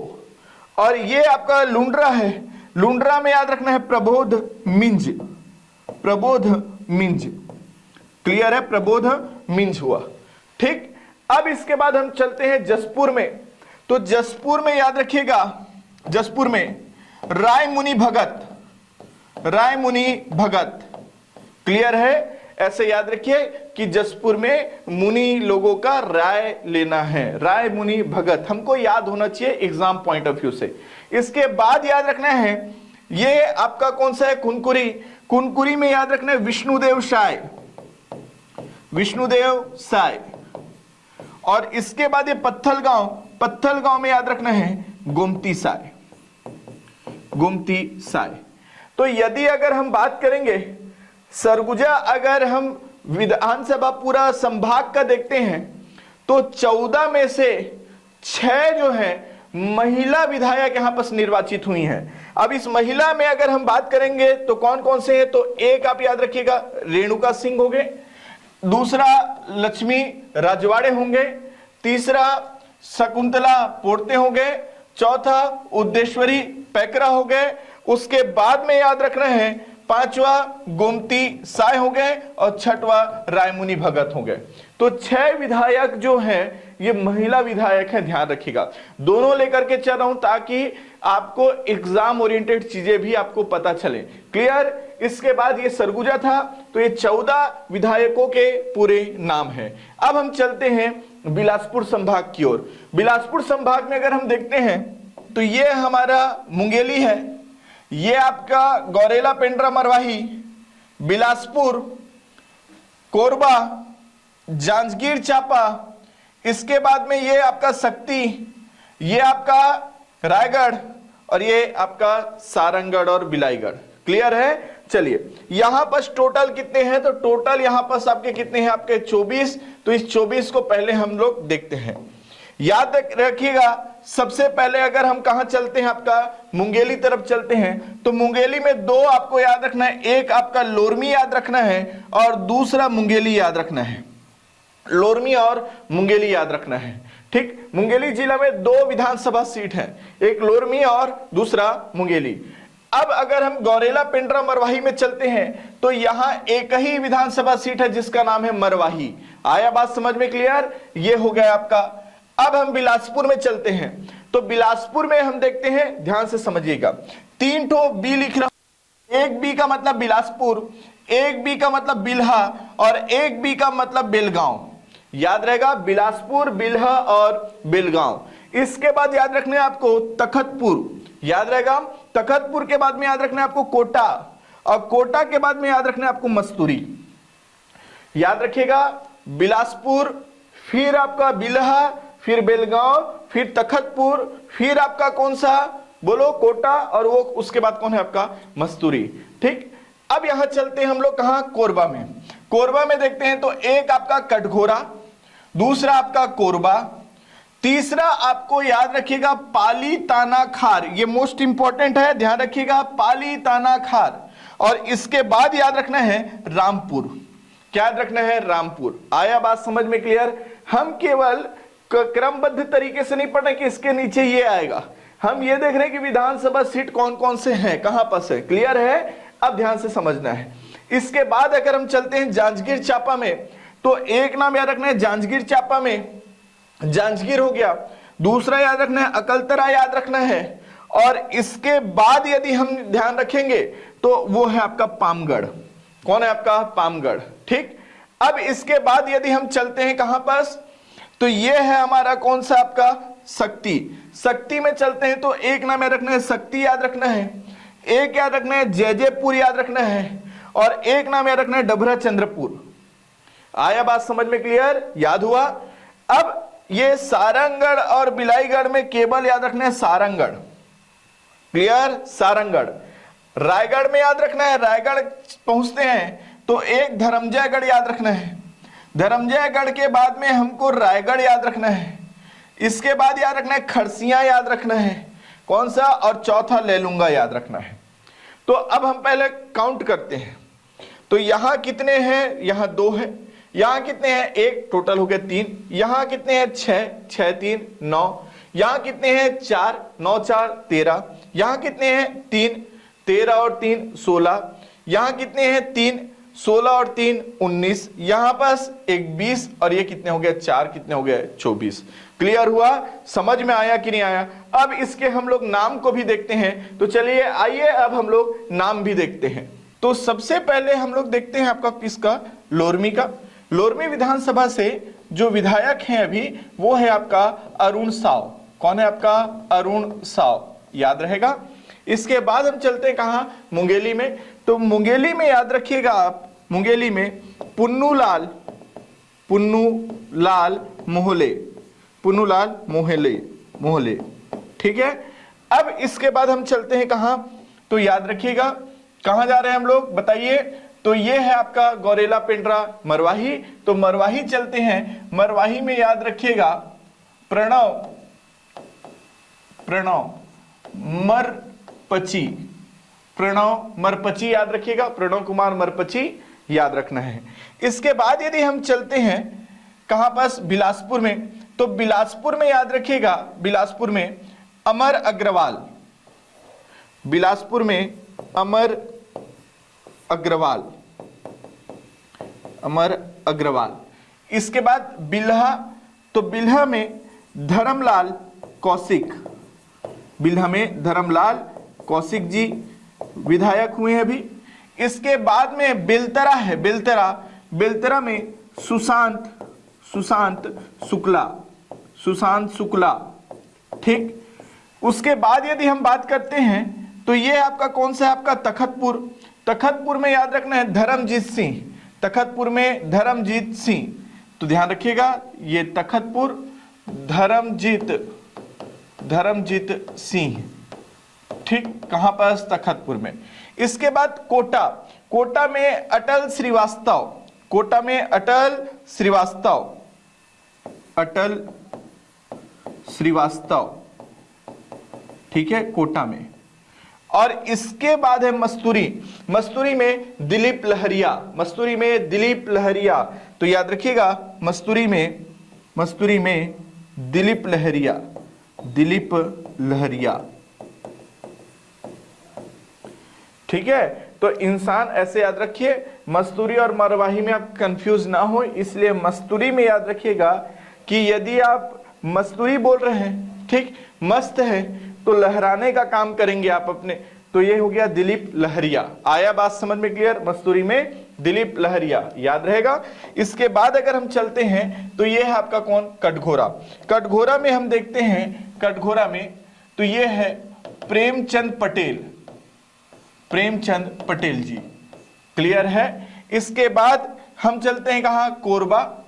और ये आपका लुंड्रा है, लुंड्रा में याद रखना है प्रबोध मिंज, प्रबोध मिंज, क्लियर है, प्रबोध मिंज हुआ। ठीक, अब इसके बाद हम चलते हैं जसपुर में, तो जसपुर में याद रखिएगा, जसपुर में राय मुनि भगत, राय मुनि भगत, क्लियर है, ऐसे याद रखिए कि जसपुर में मुनि लोगों का राय लेना है, राय मुनि भगत, हमको याद होना चाहिए एग्जाम पॉइंट ऑफ व्यू से। इसके बाद याद रखना है ये आपका कौन सा है कुनकुरी, कुनकुरी में याद रखना है विष्णुदेव साय, विष्णुदेव साय। और इसके बाद ये पत्थलगांव, पत्थलगांव में याद रखना है गोमती साय, गोमती साय। तो यदि अगर हम बात करेंगे सरगुजा, अगर हम विधानसभा पूरा संभाग का देखते हैं तो 14 में से 6 जो है महिला विधायक यहां पर निर्वाचित हुई हैं। अब इस महिला में अगर हम बात करेंगे तो कौन कौन से हैं, तो एक आप याद रखिएगा रेणुका सिंह हो गए, दूसरा लक्ष्मी राजवाड़े होंगे, तीसरा शकुंतला पोर्ते हो गए, चौथा उद्देश्वरी पैकरा हो गए, उसके बाद में याद रखना है पांचवा गोमती साय हो गए और छठवा रायमुनि भगत हो गए। तो 6 विधायक जो हैं ये महिला विधायक हैं, ध्यान रखिएगा। दोनों लेकर के चल रहा हूं ताकि आपको एग्जाम ओरिएंटेड चीजें भी आपको पता चले, क्लियर। इसके बाद ये सरगुजा था, तो ये 14 विधायकों के पूरे नाम हैं। अब हम चलते हैं बिलासपुर संभाग की ओर। बिलासपुर संभाग में अगर हम देखते हैं तो ये हमारा मुंगेली है, ये आपका गौरेला पेंड्रा मरवाही, बिलासपुर, कोरबा, जांजगीर चांपा, इसके बाद में ये आपका शक्ति, ये आपका रायगढ़ और ये आपका सारंगगढ़ और बिलाईगढ़, क्लियर है। चलिए यहां पर टोटल कितने हैं, तो टोटल यहां पर आपके कितने हैं, आपके 24। तो इस 24 को पहले हम लोग देखते हैं, याद रखिएगा। सबसे पहले अगर हम कहां चलते हैं, आपका मुंगेली तरफ चलते हैं, तो मुंगेली में 2 आपको याद रखना है, एक आपका लोरमी याद रखना है और दूसरा मुंगेली याद रखना है, लोरमी और मुंगेली याद रखना है। ठीक, मुंगेली जिला में 2 विधानसभा सीट है, एक लोरमी और दूसरा मुंगेली। अब अगर हम गौरेला पेंड्रा मरवाही में चलते हैं तो यहां एक ही विधानसभा सीट है जिसका नाम है मरवाही। आया बात समझ में, क्लियर, ये हो गया आपका। अब हम बिलासपुर में चलते हैं, तो बिलासपुर में हम देखते हैं, ध्यान से समझिएगा, 3 ठो बी लिख रहा हूं, एक बी का मतलब बिलासपुर, एक बी का मतलब बिल्हा और एक बी का मतलब बेलगांव। याद रहेगा बिलासपुर, बिल्हा और बेलगांव। इसके बाद याद रखना है आपको तखतपुर, याद रहेगा, तखतपुर के बाद में याद रखना है आपको कोटा और कोटा के बाद में याद रखना है आपको मस्तूरी। याद रखिएगा बिलासपुर, फिर आपका बिल्हा, फिर बेलगांव, फिर तखतपुर, फिर आपका कौन सा बोलो कोटा और वो उसके बाद कौन है आपका मस्तूरी। ठीक, अब यहां चलते हैं हम लोग कहां, कोरबा में। कोरबा में देखते हैं तो एक आपका कटघोरा, दूसरा आपका कोरबा, तीसरा आपको याद रखिएगा पाली ताना खार, ये मोस्ट इंपॉर्टेंट है, ध्यान रखिएगा पाली ताना खार। और इसके बाद याद रखना है रामपुर, क्या याद रखना है, रामपुर। आया बात समझ में, क्लियर। हम केवल क्रमबद्ध तरीके से नहीं पढ़ रहे कि इसके नीचे ये आएगा, हम ये देख रहे हैं कि विधानसभा सीट कौन कौन से हैं, कहां पर से, क्लियर है। अब ध्यान से समझना है। इसके बाद अगर हम चलते हैं जांजगीर चांपा में, तो एक नाम याद रखना है जांजगीर चांपा में, जांजगीर हो गया, दूसरा याद रखना है अकलतरा याद रखना है, और इसके बाद यदि हम ध्यान रखेंगे तो वो है आपका पामगढ़। कौन है आपका, पामगढ़। ठीक, अब इसके बाद यदि हम चलते हैं कहां पास, तो ये है हमारा कौन सा आपका शक्ति। शक्ति में चलते हैं तो एक नाम याद रखना है शक्ति याद रखना है, एक याद रखना है जयजयपुर याद रखना है और एक नाम याद रखना है डभरा चंद्रपुर। आया बात समझ में, क्लियर, याद हुआ। अब ये सारंगगढ़ और बिलाईगढ़ में केवल याद रखना है सारंगगढ़, क्लियर, सारंगगढ़। रायगढ़ में याद रखना है, रायगढ़ पहुंचते हैं तो एक धर्मजयगढ़ याद रखना है, धर्मजयगढ़ के बाद में हमको रायगढ़ याद रखना है, इसके बाद याद रखना है खरसिया याद रखना है, कौन सा, और चौथा लेलूंगा याद रखना है। तो अब हम पहले काउंट करते हैं, तो यहां कितने हैं, यहां 2 है, यहां कितने हैं 1, टोटल हो गए 3, यहां कितने हैं 6, 6 3 9, यहां कितने हैं 4, 9 4 13, यहां कितने हैं 3, 13 और 3 16, यहां कितने हैं 3, 16 और 3 19, यहां पास एक 20 और ये कितने हो गए 4, कितने हो गए 24। क्लियर हुआ, समझ में आया कि नहीं आया। अब इसके हम लोग नाम को भी देखते हैं, तो चलिए आइए अब हम लोग नाम भी देखते हैं। तो सबसे पहले हम लोग देखते हैं आपका किसका, लोरमी का। लोरमी विधानसभा से जो विधायक हैं अभी वो है आपका अरुण साव। कौन है आपका, अरुण साव, याद रहेगा। इसके बाद हम चलते हैं कहां, मुंगेली में। तो मुंगेली में याद रखिएगा आप, मुंगेली में पुन्नूलाल मोहले, पुन्नूलाल मोहले, ठीक है। अब इसके बाद हम चलते हैं कहां, तो याद रखिएगा कहां जा रहे हैं हम लोग, बताइए। तो ये है आपका गौरेला पेंड्रा मरवाही। तो मरवाही चलते हैं, मरवाही में याद रखिएगा प्रणव मरपची याद रखिएगा, प्रणव कुमार मरपची याद रखना है। इसके बाद यदि हम चलते हैं कहां पास, बिलासपुर में। तो बिलासपुर में याद रखिएगा, बिलासपुर में अमर अग्रवाल, बिलासपुर में अमर अग्रवाल। इसके बाद बिल्हा, तो बिल्हा में धर्मलाल कौशिक, बिल्हा में धर्मलाल कौशिक जी विधायक हुए हैं अभी। इसके बाद में बेलतरा है, बेलतरा में सुशांत शुक्ला, ठीक। उसके बाद यदि हम बात करते हैं तो ये आपका कौन सा है, आपका तखतपुर में याद रखना है धर्मजीत सिंह, तखतपुर में धर्मजीत सिंह। तो ध्यान रखिएगा ये तखतपुर धर्मजीत सिंह, ठीक, कहां पर, तखतपुर में। इसके बाद कोटा में अटल श्रीवास्तव, ठीक है, कोटा में। और इसके बाद है मस्तूरी में दिलीप लहरिया, तो याद रखिएगा मस्तूरी में दिलीप लहरिया, ठीक है। तो इंसान ऐसे याद रखिए, मस्तूरी और मरवाही में आप कंफ्यूज ना हो, इसलिए मस्तूरी में याद रखिएगा कि यदि आप मस्तूरी बोल रहे हैं, ठीक, मस्त है, तो लहराने का काम करेंगे आप अपने, तो ये हो गया दिलीप लहरिया। आया बात समझ में क्लियर, मस्तूरी में दिलीप लहरिया याद रहेगा। इसके बाद अगर हम चलते हैं तो ये है आपका कौन, कटघोरा में हम देखते हैं, कटघोरा में तो ये है प्रेमचंद पटेल जी, क्लियर है। इसके बाद हम चलते हैं कहां, कोरबा।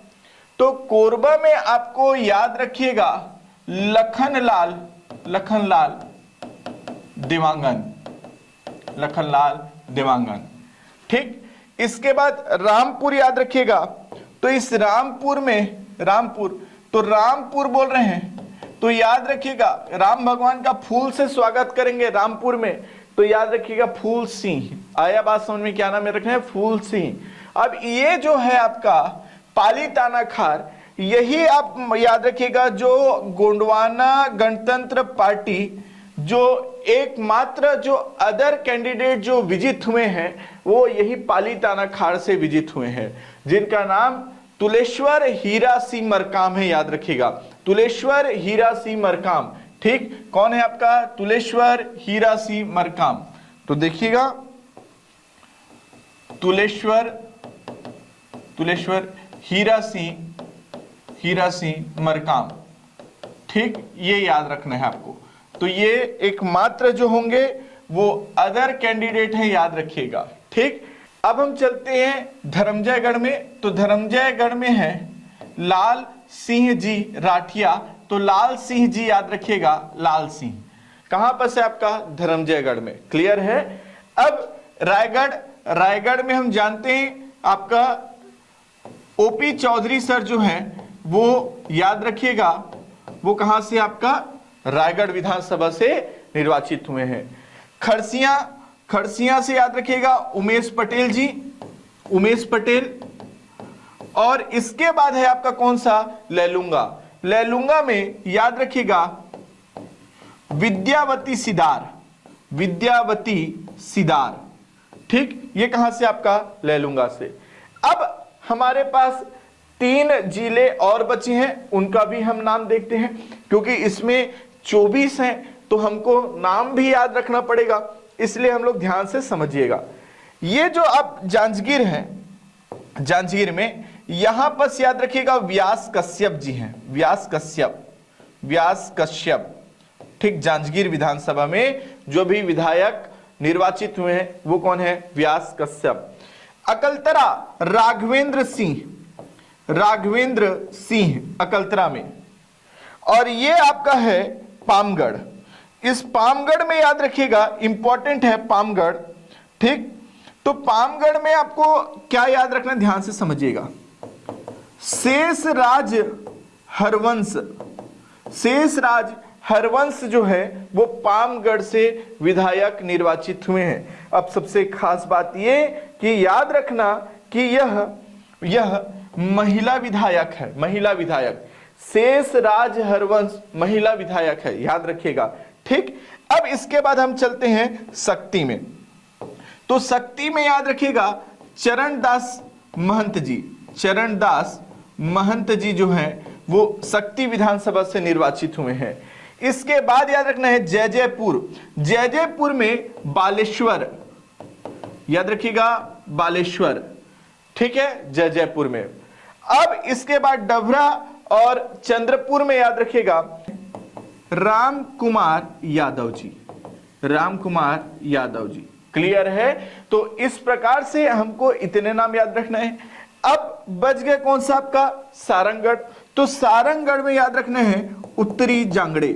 तो कोरबा में आपको याद रखिएगा लखनलाल देवांगन, ठीक। इसके बाद रामपुर याद रखिएगा, तो इस रामपुर बोल रहे हैं, तो याद रखिएगा राम भगवान का फूल से स्वागत करेंगे रामपुर में, तो याद रखिएगा फूल सिंह। आया बात समझ में, क्या नाम है रखना है, फूल सिंह। अब ये जो है आपका पाली ताना खार, यही आप याद रखिएगा जो गोंडवाना गणतंत्र पार्टी, जो एकमात्र जो अदर कैंडिडेट जो विजित हुए हैं वो यही पाली ताना खार से विजित हुए हैं, जिनका नाम तुलेश्वर हीरा सिंह मरकाम है, याद रखिएगा तुलेश्वर हीरा सिंह मरकाम, ठीक। कौन है आपका, तुलेश्वर हीरा सिंह मरकाम। तो देखिएगा तुलेश्वर हीरा सिंह मरकाम, ठीक, ये याद रखना है आपको। तो ये एकमात्र जो होंगे वो अदर कैंडिडेट हैं, याद रखिएगा, ठीक। अब हम चलते हैं धर्मजयगढ़ में। तो धर्मजयगढ़ में है लाल सिंह जी राठिया, तो लाल सिंह जी याद रखिएगा, लाल सिंह कहां पर से आपका, धर्मजयगढ़ में, क्लियर है। अब रायगढ़ में हम जानते हैं आपका ओपी चौधरी सर जो हैं वो याद रखिएगा वो कहां से आपका रायगढ़ विधानसभा से निर्वाचित हुए हैं। खरसिया से याद रखिएगा उमेश पटेल जी, उमेश पटेल। और इसके बाद है आपका कौन सा, लैलूंगा में याद रखिएगा विद्यावती सिदार। ठीक, ये कहां से आपका, लैलूंगा से। अब हमारे पास 3 जिले और बचे हैं, उनका भी हम नाम देखते हैं, क्योंकि इसमें 24 हैं तो हमको नाम भी याद रखना पड़ेगा, इसलिए हम लोग ध्यान से समझिएगा। ये जो अब जांजगीर है, जांजगीर में यहां पर याद रखिएगा व्यास कश्यप जी हैं, व्यास कश्यप। ठीक, जांजगीर विधानसभा में जो भी विधायक निर्वाचित हुए हैं वो कौन है, व्यास कश्यप। अकलतरा राघवेंद्र सिंह अकलतरा में। और ये आपका है पामगढ़। इस पामगढ़ में याद रखिएगा इंपॉर्टेंट है पामगढ़। ठीक, तो पामगढ़ में आपको क्या याद रखना, ध्यान से समझिएगा, शेषराज हरवंश जो है वो पामगढ़ से विधायक निर्वाचित हुए हैं। अब सबसे खास बात ये कि याद रखना कि यह महिला विधायक शेषराज हरवंश महिला विधायक है, याद रखिएगा। ठीक, अब इसके बाद हम चलते हैं शक्ति में। तो शक्ति में याद रखिएगा चरणदास महंत जी जो हैं वो शक्ति विधानसभा से निर्वाचित हुए हैं। इसके बाद याद रखना है जयजयपुर में बालेश्वर, याद रखिएगा बालेश्वर। ठीक है, जयजयपुर में। अब इसके बाद डभरा और चंद्रपुर में याद रखिएगा राम कुमार यादव जी। क्लियर है? तो इस प्रकार से हमको इतने नाम याद रखना है। अब बच गए कौन सा आपका, सारंगढ़। तो सारंगढ़ में याद रखना है उत्तरी जांगड़े।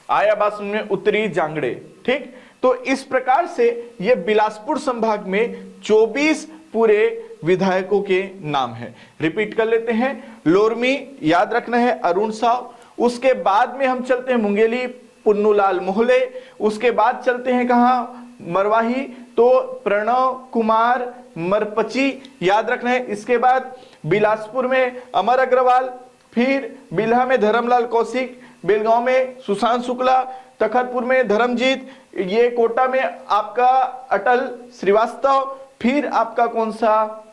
आया बात सुनने, उत्तरी जांगड़े। ठीक, तो इस प्रकार से ये बिलासपुर संभाग में 24 पूरे विधायकों के नाम हैं। रिपीट कर लेते हैं, लोरमी याद रखना है अरुण साव। उसके बाद में हम चलते हैं मुंगेली पुन्नूलाल मोहले। उसके बाद चलते हैं कहां, मरवाही, तो प्रणव कुमार मरपची याद रखना है। इसके बाद बिलासपुर में अमर अग्रवाल, फिर बिल्हा में धर्मलाल कौशिक, बेलगांव में सुशांत शुक्ला, तखतपुर में धर्मजीत, ये कोटा में आपका अटल श्रीवास्तव, फिर आपका कौन सा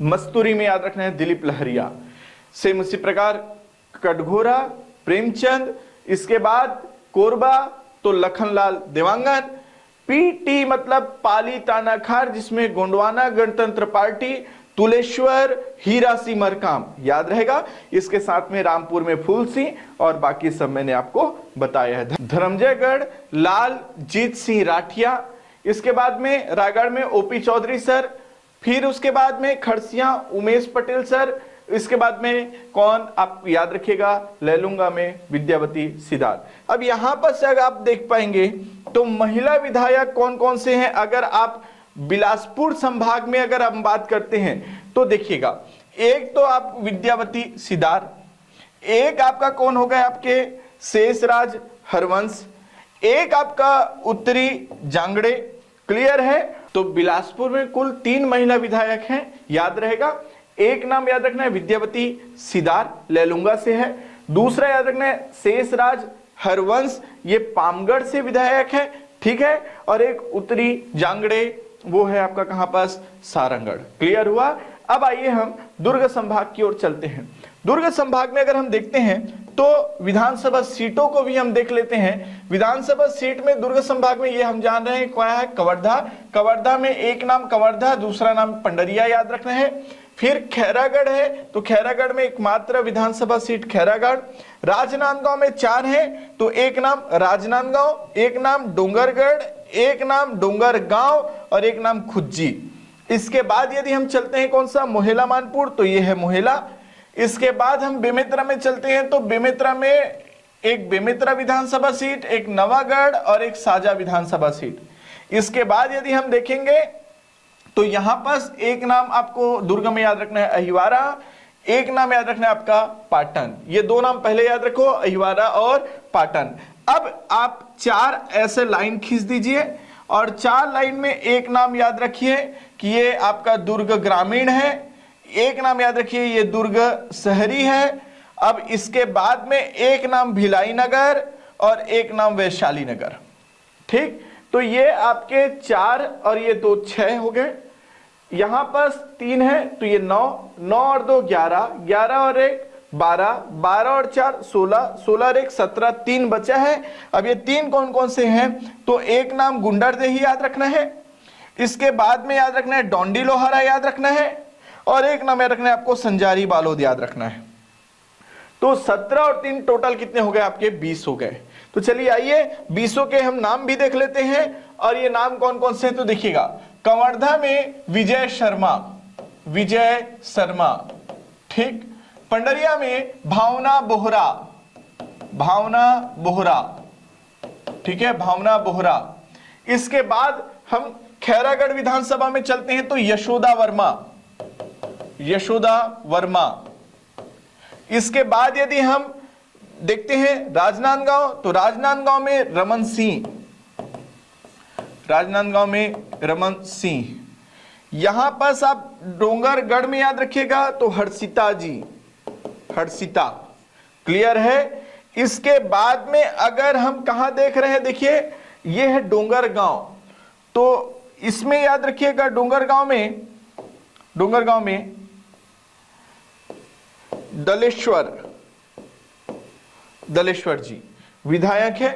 मस्तूरी में याद रखना है दिलीप लहरिया। सेम उसी प्रकार कटघोरा प्रेमचंद, इसके बाद कोरबा तो लखनलाल देवांगन, पीटी मतलब पाली तानाखार जिसमें गोंडवाना गणतंत्र पार्टी, तुलेश्वर हीरा सिंह मरकाम याद रहेगा। इसके साथ में रामपुर में फूल सिंह और बाकी सब मैंने आपको बताया है। धर्मजयगढ़ लाल जीत सिंह राठिया, इसके बाद में रायगढ़ में ओपी चौधरी सर, फिर उसके बाद में खरसिया उमेश पटेल सर, इसके बाद में कौन आप याद रखिएगा लैलूंगा में विद्यावती सिदार। अब यहां पर से अगर आप देख पाएंगे तो महिला विधायक कौन कौन से हैं, अगर आप बिलासपुर संभाग में अगर हम बात करते हैं तो देखिएगा, एक तो आप विद्यावती सिदार, एक आपका कौन हो गए आपके शेषराज हरवंश, एक आपका उत्तरी जांगड़े। क्लियर है? तो बिलासपुर में कुल 3 महिला विधायक हैं, याद रहेगा। एक नाम याद रखना है विद्यावती सिदार, लैलूंगा से है। दूसरा याद रखना है शेषराज हरवंश, ये पामगढ़ से विधायक है। ठीक है, और एक उत्तरी जांगड़े वो है आपका कहां पास, सारंगढ़। क्लियर हुआ? अब आइए हम दुर्ग संभाग की ओर चलते हैं। दुर्ग संभाग में अगर हम देखते हैं तो विधानसभा सीटों को भी हम देख लेते हैं। विधानसभा सीट में दुर्ग संभाग में ये हम जान रहे हैं क्या है, कवर्धा में एक नाम कवर्धा, दूसरा नाम पंडरिया याद रखना है। फिर खैरागढ़ है, तो खैरागढ़ में एकमात्र विधानसभा सीट खैरागढ़। राजनांदगांव में 4 है, तो एक नाम राजनांदगांव, एक नाम डोंगरगढ़, एक नाम डोंगरगांव और एक नाम खुज्जी। इसके बाद यदि हम चलते हैं कौन सा, मोहेला मानपुर, तो ये है मोहेला। इसके बाद हम बेमेतरा में चलते हैं, तो बेमेतरा में एक बेमेतरा विधानसभा सीट, एक नवागढ़ और एक साजा विधानसभा सीट। इसके बाद यदि हम देखेंगे तो यहां पर एक नाम आपको दुर्ग में याद रखना है, अहिवारा, एक नाम याद रखना है आपका पाटन। ये दो नाम पहले याद रखो, अहिवारा और पाटन। अब आप 4 ऐसे लाइन खींच दीजिए और 4 लाइन में एक नाम याद रखिए कि ये आपका दुर्ग ग्रामीण है, एक नाम याद रखिए ये दुर्ग शहरी है। अब इसके बाद में एक नाम भिलाई नगर और एक नाम वैशाली नगर। ठीक, तो ये आपके 4 और ये 2 6 हो गए। यहां पर 3 है तो ये 9, 9 और 2 11, 11 और 1 12, 12 और 4 16, 16 और 1 17, 3 बचा है। अब ये 3 कौन कौन से हैं? तो एक नाम गुंडरदेही याद रखना है, इसके बाद में याद रखना है डोंडी लोहारा याद रखना है, और एक नाम याद रखना है आपको संजारी बालोद याद रखना है। तो 17 और 3 टोटल कितने हो गए आपके? 20 हो गए। तो चलिए आइए 20 के हम नाम भी देख लेते हैं। और ये नाम कौन कौन से हैं तो देखिएगा, कवर्धा में विजय शर्मा, विजय शर्मा। ठीक, पंडरिया में भावना बोहरा, भावना बोहरा। ठीक है, भावना बोहरा। इसके बाद हम खैरागढ़ विधानसभा में चलते हैं तो यशोदा वर्मा, यशोदा वर्मा। इसके बाद यदि हम देखते हैं राजनांदगांव, तो राजनांदगांव में रमन सिंह, राजनांदगांव में रमन सिंह। यहां पर आप डोंगरगढ़ में याद रखिएगा तो हर्षिता जी, हर्षिता। क्लियर है। इसके बाद में अगर हम कहां देख रहे हैं, देखिए ये है डोंगरगांव, तो इसमें याद रखिएगा डोंगरगांव में, डोंगरगांव में दलेश्वर, दलेश्वर जी विधायक है।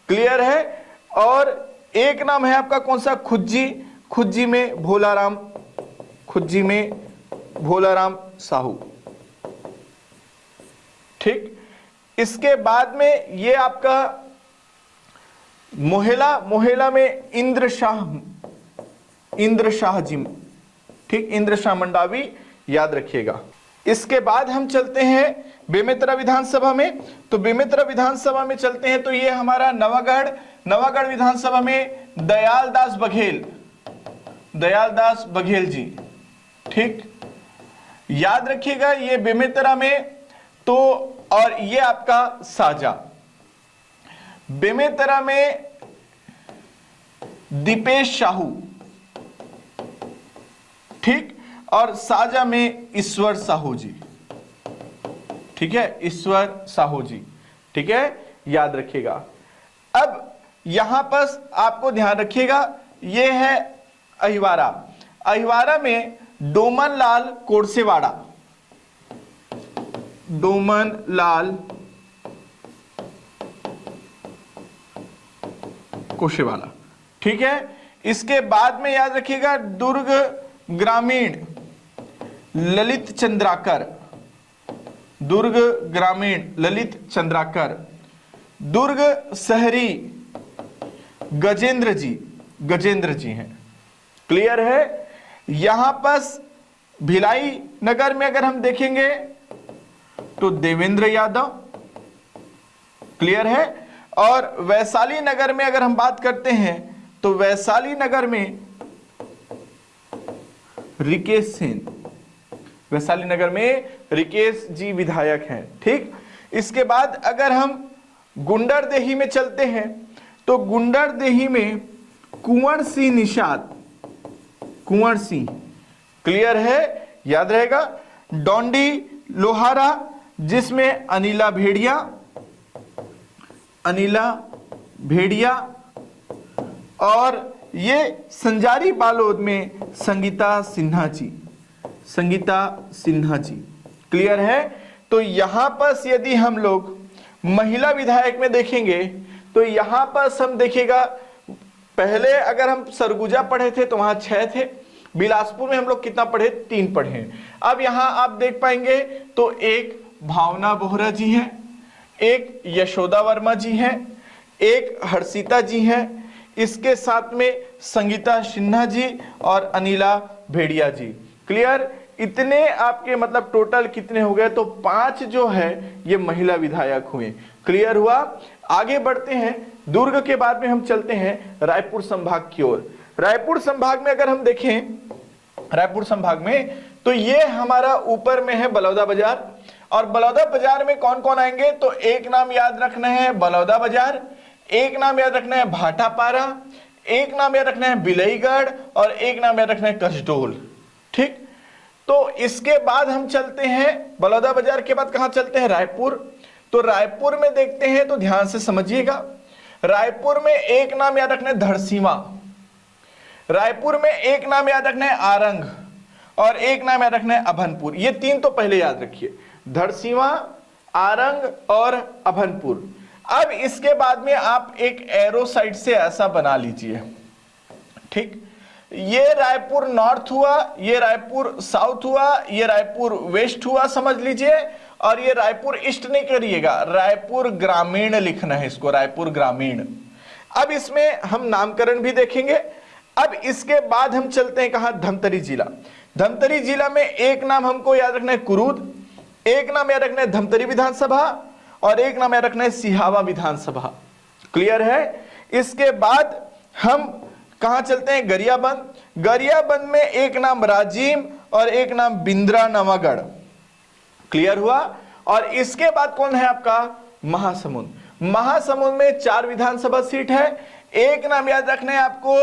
क्लियर है। और एक नाम है आपका कौन सा? खुज्जी, खुज्जी में भोलाराम, खुज्जी में भोलाराम साहू। ठीक, इसके बाद में ये आपका मोहेला, मोहेला में इंद्र शाह, इंद्र शाह जी। ठीक, इंद्र शाह मंडावी याद रखिएगा। इसके बाद हम चलते हैं बेमेतरा विधानसभा में, तो बेमेतरा विधानसभा में चलते हैं तो ये हमारा नवागढ़, नवागढ़ विधानसभा में दयाल दास बघेल, दयाल दास बघेल जी। ठीक, याद रखिएगा ये बेमेतरा में। तो और ये आपका साजा, बेमेतरा में दीपेश साहू। ठीक, और साजा में ईश्वर साहू जी। ठीक है, ईश्वर साहू जी। ठीक है, याद रखिएगा। अब यहां पर आपको ध्यान रखिएगा ये है अहिवारा, अहिवारा में डोमन लाल कोरसेवाड़ा, डोमन लाल कोशेवाला। ठीक है, इसके बाद में याद रखिएगा दुर्ग ग्रामीण ललित चंद्राकर, दुर्ग ग्रामीण ललित चंद्राकर। दुर्ग शहरी गजेंद्र जी, गजेंद्र जी हैं। क्लियर है। यहां पर भिलाई नगर में अगर हम देखेंगे तो देवेंद्र यादव। क्लियर है। और वैशाली नगर में अगर हम बात करते हैं तो वैशाली नगर में रिकेश सेन, वैशाली नगर में रिकेश जी विधायक हैं। ठीक, इसके बाद अगर हम गुंडरदेही में चलते हैं तो गुंडरदेही में कुंवर सिंह निषाद, कुंवर सिंह। क्लियर है, याद रहेगा। डोंडी लोहारा जिसमें अनिला भेड़िया, अनिला भेड़िया। और ये संजारी बालोद में संगीता सिन्हा जी, संगीता सिन्हा जी। क्लियर है। तो यहां पर यदि हम लोग महिला विधायक में देखेंगे तो यहां पर हम देखिएगा, पहले अगर हम सरगुजा पढ़े थे तो वहां 6 थे, बिलासपुर में हम लोग कितना पढ़े? 3 पढ़े। अब यहां आप देख पाएंगे तो एक भावना बोहरा जी हैं, एक यशोदा वर्मा जी हैं, एक हर्षिता जी हैं, इसके साथ में संगीता सिन्हा जी और अनिला भेड़िया जी। क्लियर। इतने आपके मतलब टोटल कितने हो गए, तो 5 जो है ये महिला विधायक हुए। क्लियर हुआ। आगे बढ़ते हैं, दुर्ग के बाद में हम चलते हैं रायपुर संभाग की ओर। रायपुर संभाग में अगर हम देखें, रायपुर संभाग में तो ये हमारा ऊपर में है बलौदा बाजार, और बलौदा बाजार में कौन कौन आएंगे, तो एक नाम याद रखना है बलौदा बाजार, एक नाम याद रखना है भाटापारा, एक नाम याद रखना है बिलईगढ़, और एक नाम याद रखना है कसडोल। ठीक, तो इसके बाद हम चलते हैं बलौदा बाजार के बाद कहां चलते हैं, रायपुर। तो रायपुर में देखते हैं, तो ध्यान से समझिएगा, रायपुर में एक नाम याद रखना है धरसींवा, रायपुर में एक नाम याद रखना है आरंग, और एक नाम याद रखना है अभनपुर। ये 3 तो पहले याद रखिए, धरसींवा, आरंग और अभनपुर। अब इसके बाद में आप एक एरो साइड से ऐसा बना लीजिए। ठीक, ये रायपुर नॉर्थ हुआ, ये रायपुर साउथ हुआ, ये रायपुर वेस्ट हुआ, समझ लीजिए। और ये रायपुर ईस्ट नहीं करिएगा, रायपुर ग्रामीण लिखना है इसको, रायपुर ग्रामीण। अब इसमें हम नामकरण भी देखेंगे। अब इसके बाद हम चलते हैं कहां, धमतरी जिला। धमतरी जिला में एक नाम हमको याद रखना है कुरूद, एक नाम याद रखना है धमतरी विधानसभा, और एक नाम याद रखना है सिहावा विधानसभा। क्लियर है। इसके बाद हम कहां चलते हैं, गरियाबंद। गरियाबंद में एक नाम राजीव और एक नाम बिंद्रा नवागढ़। क्लियर हुआ। और इसके बाद कौन है आपका, महासमुंद। महासमुंद में 4 विधानसभा सीट है। एक नाम याद रखना है आपको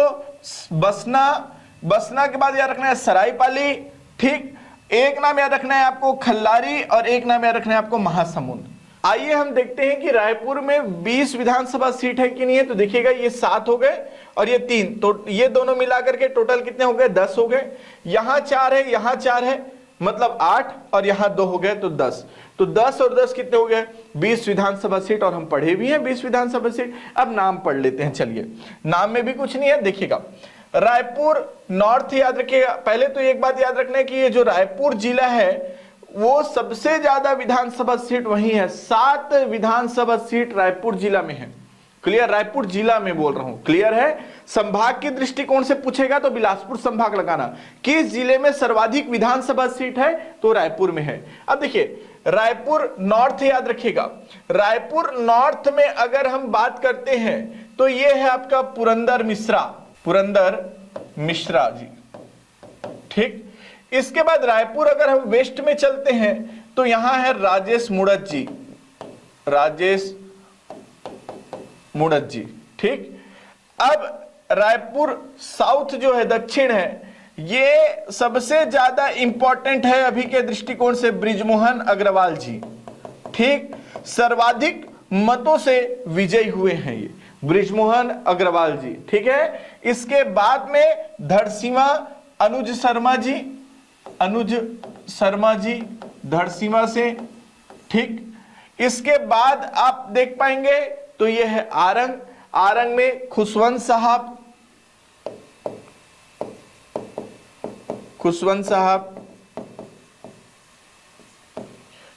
बसना, बसना के बाद याद रखना है सरायपाली। ठीक, एक नाम याद रखना है आपको खल्लारी, और एक नाम याद रखना है आपको महासमुंद। आइए हम देखते हैं कि रायपुर में 20 विधानसभा सीट है कि नहीं है। तो देखिएगा ये 7 हो गए और ये 3, तो ये दोनों मिलाकर के टोटल कितने हो गए, 10 हो गए। यहां 4 है, यहां 4 है, मतलब 8, और यहां 2 हो गए, तो 10। तो 10 और 10 कितने हो गए, 20 विधानसभा सीट। और हम पढ़े भी हैं 20 विधानसभा सीट। अब नाम पढ़ लेते हैं, चलिए। नाम में भी कुछ नहीं है, देखिएगा। रायपुर नॉर्थ याद रखिएगा। पहले तो एक बात याद रखना है कि ये जो रायपुर जिला है वो सबसे ज्यादा विधानसभा सीट वही है, 7 विधानसभा सीट रायपुर जिला में है। क्लियर, रायपुर जिला में बोल रहा हूं। क्लियर है। संभाग के दृष्टिकोण से पूछेगा तो बिलासपुर संभाग लगाना, किस जिले में सर्वाधिक विधानसभा सीट है, तो रायपुर में है। अब देखिए, रायपुर नॉर्थ याद रखिएगा। रायपुर नॉर्थ में अगर हम बात करते हैं तो ये है आपका पुरंदर मिश्रा, पुरंदर मिश्रा जी। ठीक, इसके बाद रायपुर अगर हम वेस्ट में चलते हैं तो यहां है राजेश मुड़त जी, राजेश मुड़त जी। ठीक, अब रायपुर साउथ जो है, दक्षिण है, ये सबसे ज्यादा इंपॉर्टेंट है अभी के दृष्टिकोण से, बृजमोहन अग्रवाल जी। ठीक, सर्वाधिक मतों से विजयी हुए हैं ये बृजमोहन अग्रवाल जी। ठीक है। इसके बाद में धरसींवा अनुज शर्मा जी, अनुज शर्मा जी धरसींवा से। ठीक, इसके बाद आप देख पाएंगे तो ये है आरंग, आरंग में खुशवंत साहब, खुशवंत साहब।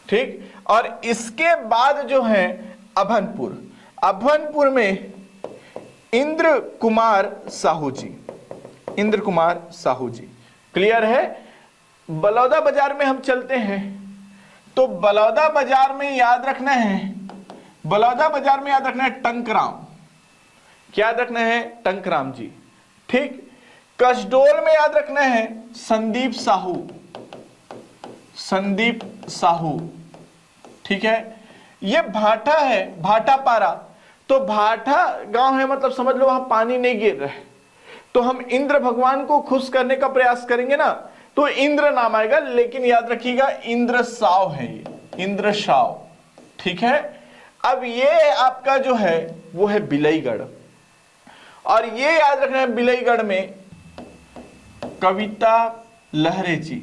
ठीक, और इसके बाद जो है अभनपुर, अभनपुर में इंद्र कुमार साहू जी, इंद्र कुमार साहू जी। क्लियर है। बलौदा बाजार में हम चलते हैं तो बलौदा बाजार में याद रखना है, बलौदा बाजार में याद रखना है टंकराम। क्या याद रखना है, टंकराम जी। ठीक, कसडोल में याद रखना है संदीप साहू, संदीप साहू। ठीक है। ये भाटा है, भाटापारा, तो भाटा गांव है, मतलब समझ लो वहां पानी नहीं गिर रहा है, तो हम इंद्र भगवान को खुश करने का प्रयास करेंगे ना, तो इंद्र नाम आएगा। लेकिन याद रखिएगा इंद्र साव है ये, इंद्र साव। ठीक है। अब ये आपका जो है वो है बिलईगढ़, और ये याद रखना है बिलईगढ़ में कविता लहरे जी,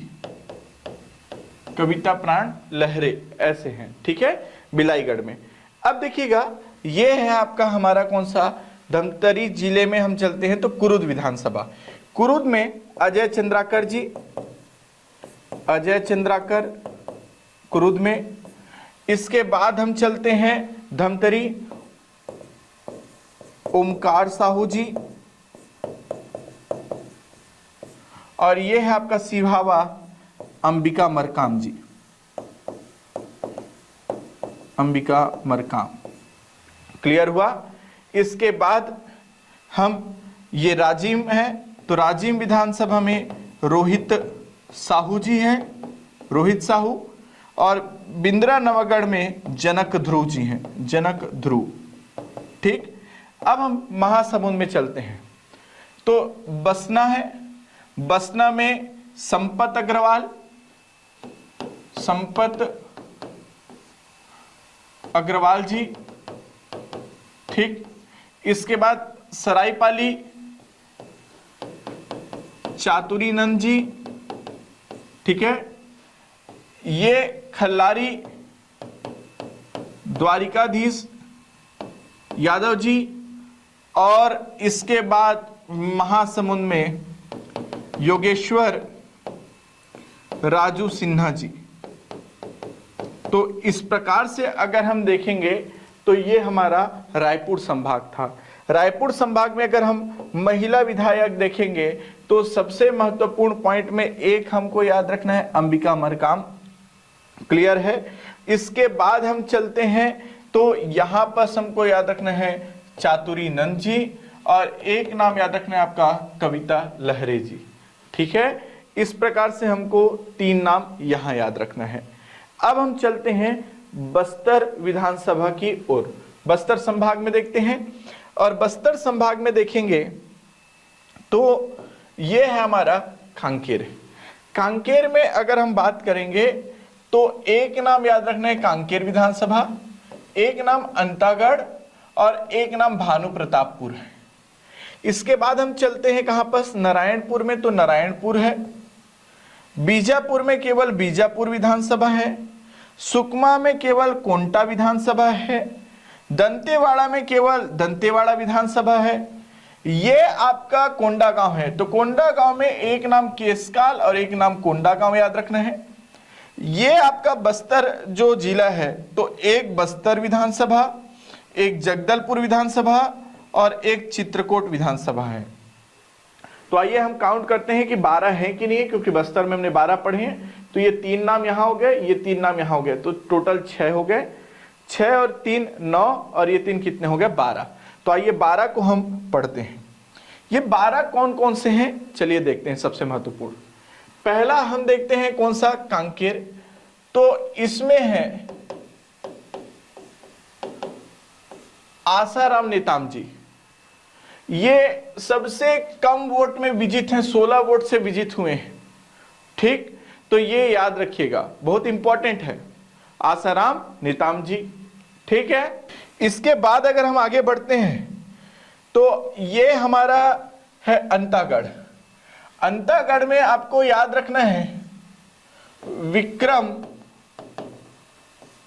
कविता प्राण लहरे ऐसे हैं। ठीक है, बिलाईगढ़ में। अब देखिएगा ये है आपका हमारा कौन सा, धमतरी जिले में हम चलते हैं तो कुरुद विधानसभा। कुरुद में अजय चंद्राकर जी, अजय चंद्राकर कुरुद में। इसके बाद हम चलते हैं धमतरी, ओमकार साहू जी, और ये है आपका सिहावा अंबिका मरकाम जी, अंबिका मरकाम। क्लियर हुआ। इसके बाद हम ये राजिम है, तो राजिम विधानसभा में रोहित साहू जी हैं, रोहित साहू। और बिंद्रा नवागढ़ में जनक ध्रुव जी हैं, जनक ध्रुव। ठीक। अब हम महासमुंद में चलते हैं, तो बसना है, बसना में संपत अग्रवाल, संपत अग्रवाल जी। ठीक। इसके बाद सरायपाली चातुरीनंद जी। ठीक है। ये खल्लारी द्वारिकाधीश यादव जी। और इसके बाद महासमुंद में योगेश्वर राजू सिन्हा जी। तो इस प्रकार से अगर हम देखेंगे तो ये हमारा रायपुर संभाग था। रायपुर संभाग में अगर हम महिला विधायक देखेंगे तो सबसे महत्वपूर्ण पॉइंट में एक हमको याद रखना है अंबिका मरकाम। क्लियर है। इसके बाद हम चलते हैं तो यहां पर हमको याद रखना है चातुरीनंद जी, और एक नाम याद रखना है आपका कविता लहरे जी। ठीक है। इस प्रकार से हमको 3 नाम यहां याद रखना है। अब हम चलते हैं बस्तर विधानसभा की ओर। बस्तर संभाग में देखते हैं, और बस्तर संभाग में देखेंगे तो ये है हमारा कांकेर। कांकेर में अगर हम बात करेंगे तो एक नाम याद रखना है कांकेर विधानसभा, एक नाम अंतागढ़ और एक नाम भानु प्रतापपुर है। इसके बाद हम चलते हैं कहां पर, नारायणपुर में, तो नारायणपुर है। बीजापुर में केवल बीजापुर विधानसभा है। सुकमा में केवल कोंटा विधानसभा है। दंतेवाड़ा में केवल दंतेवाड़ा विधानसभा है। ये आपका कोंडा गांव है, तो कोंडा गांव में एक नाम केसकाल और एक नाम कोंडा गांव याद रखना है। ये आपका बस्तर जो जिला है, तो एक बस्तर विधानसभा, एक जगदलपुर विधानसभा और एक चित्रकूट विधानसभा है। तो आइए हम काउंट करते हैं कि 12 है कि नहीं है, क्योंकि बस्तर में हमने 12 पढ़े हैं। तो ये 3 नाम यहां हो गए, ये 3 नाम यहां हो गए, तो टोटल 6 हो गए। 6 और 3 9, और ये 3 कितने हो गए, 12। तो आइए 12 को हम पढ़ते हैं। ये 12 कौन कौन से हैं, चलिए देखते हैं। सबसे महत्वपूर्ण पहला हम देखते हैं कौन सा, कांकेर। तो इसमें है आसाराम नेताम जी। ये सबसे कम वोट में विजित हैं, 16 वोट से विजित हुए हैं। ठीक। तो ये याद रखिएगा, बहुत इंपॉर्टेंट है, आसाराम नेताम जी। ठीक है। इसके बाद अगर हम आगे बढ़ते हैं तो ये हमारा है अंतागढ़। अंतागढ़ में आपको याद रखना है विक्रम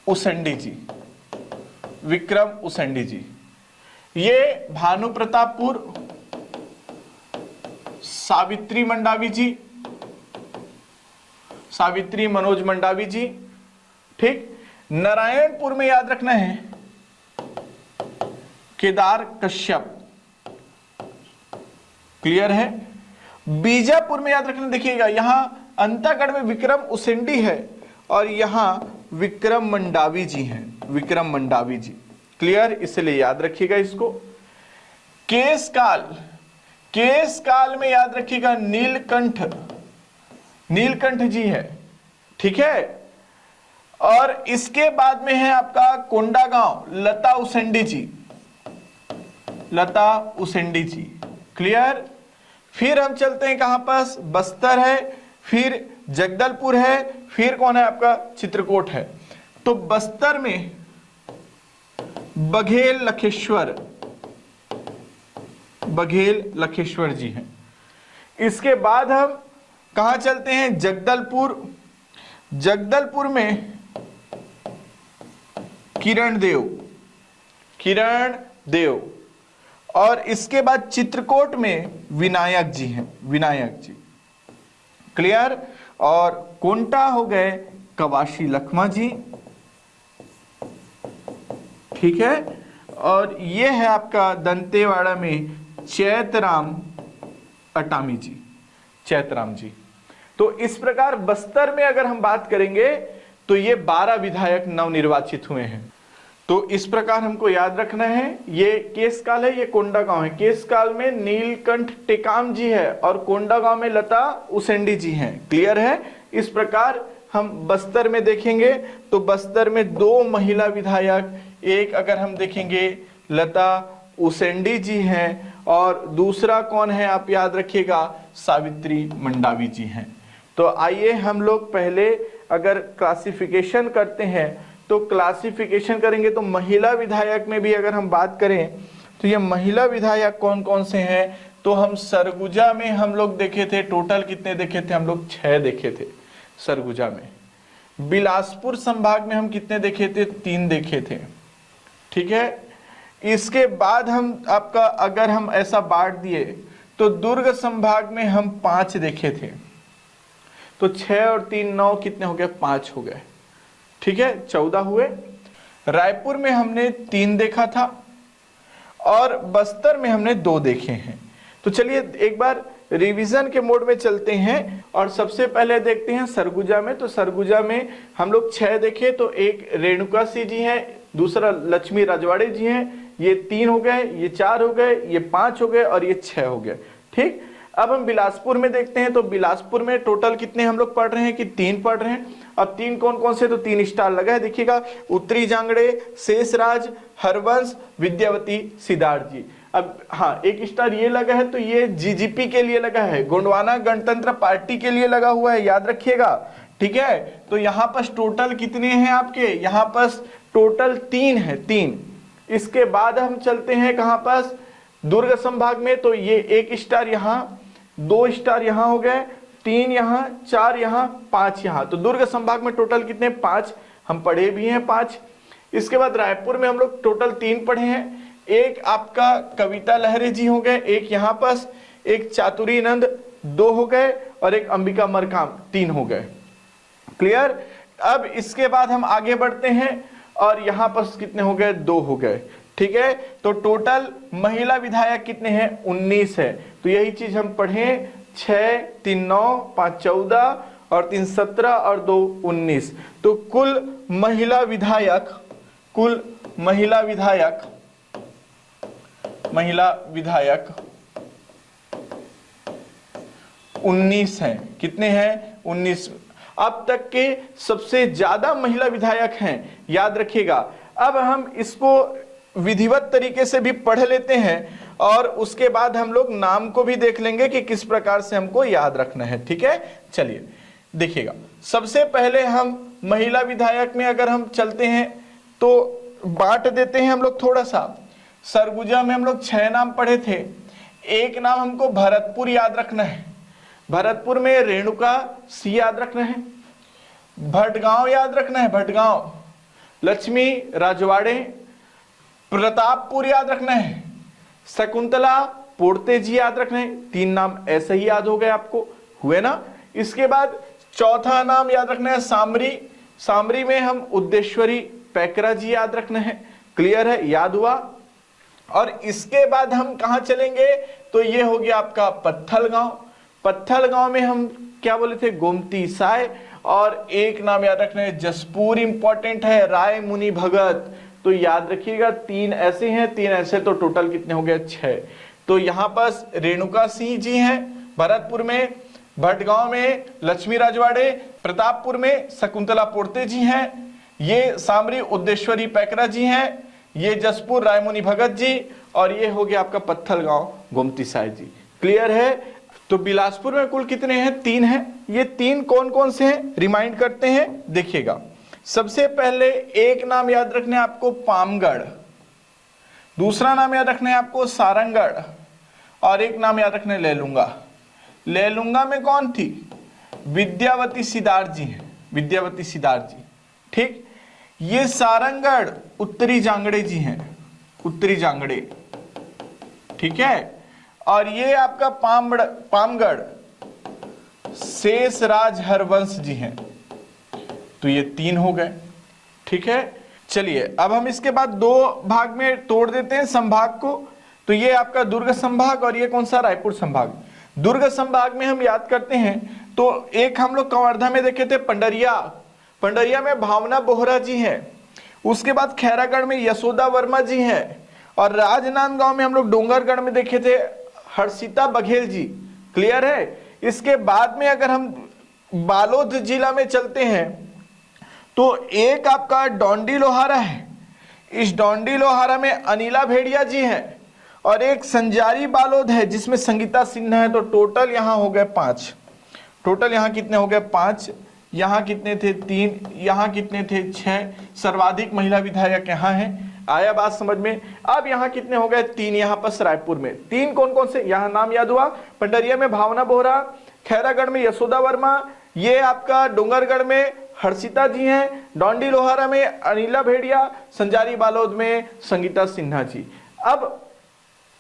उसेंडी जी, विक्रम उसेंडी जी। ये भानु प्रतापपुर सावित्री मंडावी जी, सावित्री मनोज मंडावी जी। ठीक। नारायणपुर में याद रखना है केदार कश्यप। क्लियर है। बीजापुर में याद रखना, देखिएगा यहां अंतागढ़ में विक्रम उसेंडी है और यहां विक्रम मंडावी जी हैं, विक्रम मंडावी जी। क्लियर। इसलिए याद रखिएगा इसको। केसकाल, केसकाल में याद रखिएगा नीलकंठ, नीलकंठ जी है। ठीक है। और इसके बाद में है आपका कोंडा गांव, लता उसेंडी जी, लता उसेंडी जी। क्लियर। फिर हम चलते हैं कहां पास, बस्तर है, फिर जगदलपुर है, फिर कौन है आपका, चित्रकूट है। तो बस्तर में बघेल लखेश्वर, बघेल लखेश्वर जी हैं। इसके बाद हम कहां चलते हैं, जगदलपुर। जगदलपुर में किरण देव, किरण देव। और इसके बाद चित्रकूट में विनायक जी हैं, विनायक जी। क्लियर। और कोंटा हो गए कवाशी लखमा जी। ठीक है। और ये है आपका दंतेवाड़ा में चैतराम अटामी जी, चैतराम जी। तो इस प्रकार बस्तर में अगर हम बात करेंगे तो ये 12 विधायक नवनिर्वाचित हुए हैं। तो इस प्रकार हमको याद रखना है, ये केशकाल है, ये कोंडागांव है। केशकाल में नीलकंठ टेकाम जी है और कोंडागांव में लता उसेंडी जी हैं। क्लियर है। इस प्रकार हम बस्तर में देखेंगे तो बस्तर में 2 महिला विधायक, एक अगर हम देखेंगे लता उसेंडी जी हैं और दूसरा कौन है आप याद रखिएगा, सावित्री मंडावी जी हैं। तो आइए हम लोग पहले अगर क्लासिफिकेशन करते हैं तो क्लासिफिकेशन करेंगे तो महिला विधायक में भी अगर हम बात करें तो ये महिला विधायक कौन कौन से हैं, तो हम सरगुजा में हम लोग देखे थे, टोटल कितने देखे थे हम लोग, 6 देखे थे सरगुजा में। बिलासपुर संभाग में हम कितने देखे थे, 3 देखे थे। ठीक है। इसके बाद हम आपका अगर हम ऐसा बांट दिए तो दुर्ग संभाग में हम 5 देखे थे, तो 6 और 3 9 कितने हो गए, 5 हो गए। ठीक है, 14 हुए। रायपुर में हमने 3 देखा था और बस्तर में हमने 2 देखे हैं। तो चलिए एक बार रिवीजन के मोड में चलते हैं और सबसे पहले देखते हैं सरगुजा में। तो सरगुजा में हम लोग 6 देखे, तो एक रेणुका सिंह जी हैं, दूसरा लक्ष्मी राजवाड़े जी हैं, ये 3 हो गए, ये 4 हो गए, ये 5 हो गए और ये 6 हो गए। ठीक। अब हम बिलासपुर में देखते हैं तो बिलासपुर में टोटल कितने हम लोग पढ़ रहे हैं कि 3 पढ़ रहे हैं। अब 3 कौन कौन से, तो 3 स्टार लगा है, देखिएगा, उत्तरी जांगड़े, शेषराज, हरवंश, विद्यावती सिद्धार्थ जी। अब हाँ, एक स्टार ये लगा है तो ये जीजीपी के लिए लगा है, गोंडवाना गणतंत्र पार्टी के लिए लगा हुआ है, याद रखिएगा। ठीक है। तो यहाँ पर टोटल कितने हैं आपके, यहाँ पर टोटल 3 है, 3। इसके बाद हम चलते हैं कहाँ पास, दुर्ग संभाग में। तो ये 1 स्टार यहाँ, 2 स्टार यहाँ हो गए, 3 यहाँ, 4 यहाँ, 5 यहाँ। तो दुर्ग संभाग में टोटल कितने, 5 हम पढ़े भी हैं, 5। इसके बाद रायपुर में हम लोग टोटल 3 पढ़े हैं। एक आपका कविता लहरे जी हो गए, एक यहाँ पास, एक चातुरी नंद 2 हो गए और एक अंबिका मरकाम 3 हो गए। क्लियर। अब इसके बाद हम आगे बढ़ते हैं और यहाँ पर कितने हो गए, 2 हो गए। ठीक है। तो टोटल महिला विधायक कितने हैं, 19 है। तो यही चीज हम पढ़े, 6 3 9 5 14 और 3 17 और 2 19। तो कुल महिला विधायक 19 हैं। कितने हैं, 19। अब तक के सबसे ज्यादा महिला विधायक हैं, याद रखिएगा। अब हम इसको विधिवत तरीके से भी पढ़ लेते हैं और उसके बाद हम लोग नाम को भी देख लेंगे कि किस प्रकार से हमको याद रखना है। ठीक है। चलिए देखिएगा, सबसे पहले हम महिला विधायक में अगर हम चलते हैं तो बांट देते हैं हम लोग थोड़ा सा। सरगुजा में हम लोग 6 नाम पढ़े थे। एक नाम हमको भरतपुर याद रखना है, भरतपुर में रेणुका सी याद रखना है, भटगांव याद रखना है, भटगांव, लक्ष्मी राजवाड़े, प्रतापपुर याद रखना है, शकुंतला पोर्ते जी याद रखना है। 3 नाम ऐसे ही याद हो गए आपको, हुए ना। इसके बाद चौथा नाम याद रखना है सामरी, सामरी में हम उद्देश्वरी पैकरा जी याद रखना है। क्लियर है, याद हुआ। और इसके बाद हम कहां चलेंगे, तो ये हो गया आपका पत्थलगांव। पत्थलगांव में हम क्या बोले थे, गोमती साय। और एक नाम याद रखना है जसपुर, इंपॉर्टेंट है, राय मुनि भगत। तो याद रखिएगा 3 ऐसे हैं, 3 ऐसे, तो टोटल कितने हो गए, 6। तो यहाँ पास रेणुका सिंह जी हैं भरतपुर में, भटगांव में लक्ष्मी राजवाड़े, प्रतापपुर में शकुंतला पोर्ते जी हैं, ये सामरी उद्देश्वरी पैकरा जी हैं, ये जसपुर रायमुनि भगत जी, और ये हो गया आपका पत्थलगांव गोमती साय जी। क्लियर है। तो बिलासपुर में कुल कितने हैं, 3 हैं। ये 3 कौन कौन से हैं, रिमाइंड करते हैं, देखिएगा। सबसे पहले एक नाम याद रखना है आपको पामगढ़, दूसरा नाम याद रखना है आपको सारंगगढ़, और एक नाम याद रखना है लेलुंगा। लेलुंगा में कौन थी, विद्यावती सिद्धार्थ जी हैं, विद्यावती सिद्धार्थ जी। ठीक। ये सारंगगढ़ उत्तरी जांगड़े जी हैं, उत्तरी जांगड़े। ठीक है। और ये आपका पामगढ़ शेषराज हरवंश जी हैं। तो ये 3 हो गए। ठीक है। चलिए अब हम इसके बाद 2 भाग में तोड़ देते हैं संभाग को। तो ये आपका दुर्ग संभाग और ये कौन सा, रायपुर संभाग। दुर्ग संभाग में हम याद करते हैं तो एक हम लोग कवर्धा में देखे थे पंडरिया, पंडरिया में भावना बोहरा जी हैं। उसके बाद खैरागढ़ में यशोदा वर्मा जी हैं। और राजनांदगांव में हम लोग डोंगरगढ़ में देखे थे हर्षिता बघेल जी। क्लियर है। इसके बाद में अगर हम बालोद जिला में चलते हैं तो एक आपका डोंडी लोहारा है। इस डोंडी लोहारा में अनिला भेड़िया जी हैं। और एक संजारी बालोद है जिसमें संगीता सिन्हा है। तो टोटल यहां हो गए 5। टोटल यहां कितने हो गए 5, यहां कितने थे 3, यहां कितने थे 6। सर्वाधिक महिला विधायक यहां हैं। आया बात समझ में। अब यहां कितने हो गए 3, यहां पर रायपुर में 3 कौन कौन से, यहां नाम याद हुआ, पंडरिया में भावना बोहरा, खैरागढ़ में यशोदा वर्मा, ये आपका डोंगरगढ़ में हर्षिता जी हैं, डोंडी लोहारा में अनिला भेड़िया, संजारी बालोद में संगीता सिन्हा जी। अब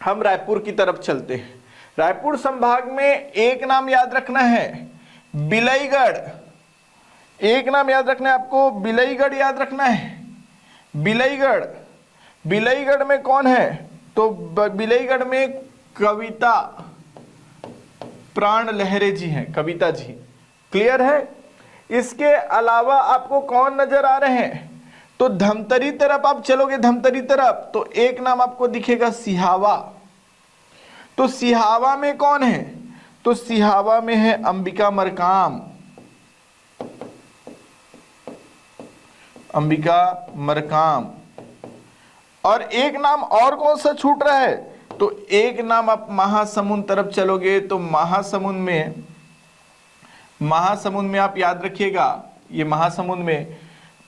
हम रायपुर की तरफ चलते हैं। रायपुर संभाग में एक नाम याद रखना है, बिलईगढ़। एक नाम याद रखना है आपको, बिलईगढ़ याद रखना है। बिलईगढ़, बिलईगढ़ में कौन है, तो बिलईगढ़ में कविता प्राण लहरे जी हैं, कविता जी। क्लियर है। इसके अलावा आपको कौन नजर आ रहे हैं, तो धमतरी तरफ आप चलोगे, धमतरी तरफ तो एक नाम आपको दिखेगा सिहावा। तो सिहावा में कौन है, तो सिहावा में है अंबिका मरकाम, अंबिका मरकाम। और एक नाम और कौन सा छूट रहा है, तो एक नाम आप महासमुंद तरफ चलोगे तो महासमुंद में आप याद रखिएगा, ये महासमुंद में,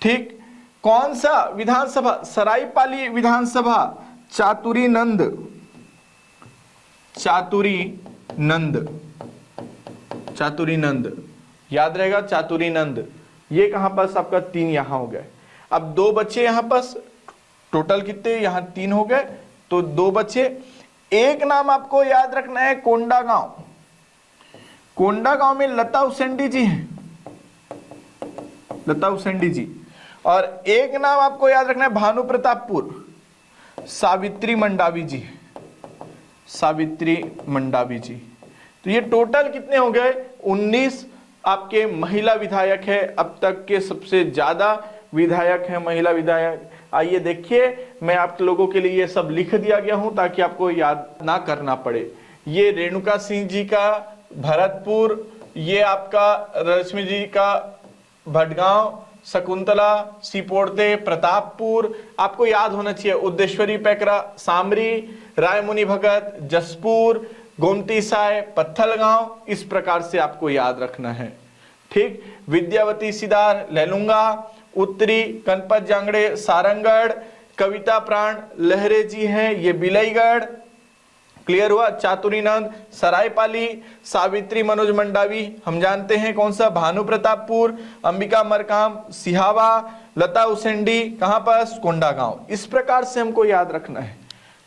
ठीक, कौन सा विधानसभा, सरायपाली विधानसभा, चातुरी नंद, चातुरी नंद, चातुरी नंद याद रहेगा, चातुरी नंद। ये कहां पास आपका 3 यहां हो गए। अब 2 बच्चे यहां पास, टोटल कितने, यहां 3 हो गए तो 2 बच्चे। एक नाम आपको याद रखना है कोंडागांव। कोंडागांव में लता उसेंडी जी हैं, लता उसेंडी जी। और एक नाम आपको याद रखना है भानु प्रतापपुर, सावित्री मंडावी जी, सावित्री मंडावी जी। तो ये टोटल कितने हो गए 19 आपके महिला विधायक है। अब तक के सबसे ज्यादा विधायक है महिला विधायक। आइए देखिए, मैं आप लोगों के लिए ये सब लिख दिया गया हूं ताकि आपको याद ना करना पड़े। ये रेणुका सिंह जी का भरतपुर, ये आपका रश्मि जी का भटगांव, शकुंतला सीपोर्ते प्रतापपुर, आपको याद होना चाहिए, उद्देश्वरी पैकरा सामरी, रायमुनि भगत जसपुर, गोमती साय पत्थलगांव। इस प्रकार से आपको याद रखना है, ठीक। विद्यावती सिदार लैलूंगा, उत्तरी कनपत जांगड़े सारंगढ़, कविता प्राण लहरे जी हैं ये बिलईगढ़। क्लियर हुआ। चातुरीनंद सरायपाली, सावित्री मनोज मंडावी हम जानते हैं कौन सा, भानु प्रतापपुर, अंबिका मरकाम सिहावा, लता उसेंडी कहां पास, कोंडागांव। इस प्रकार से हमको याद रखना है।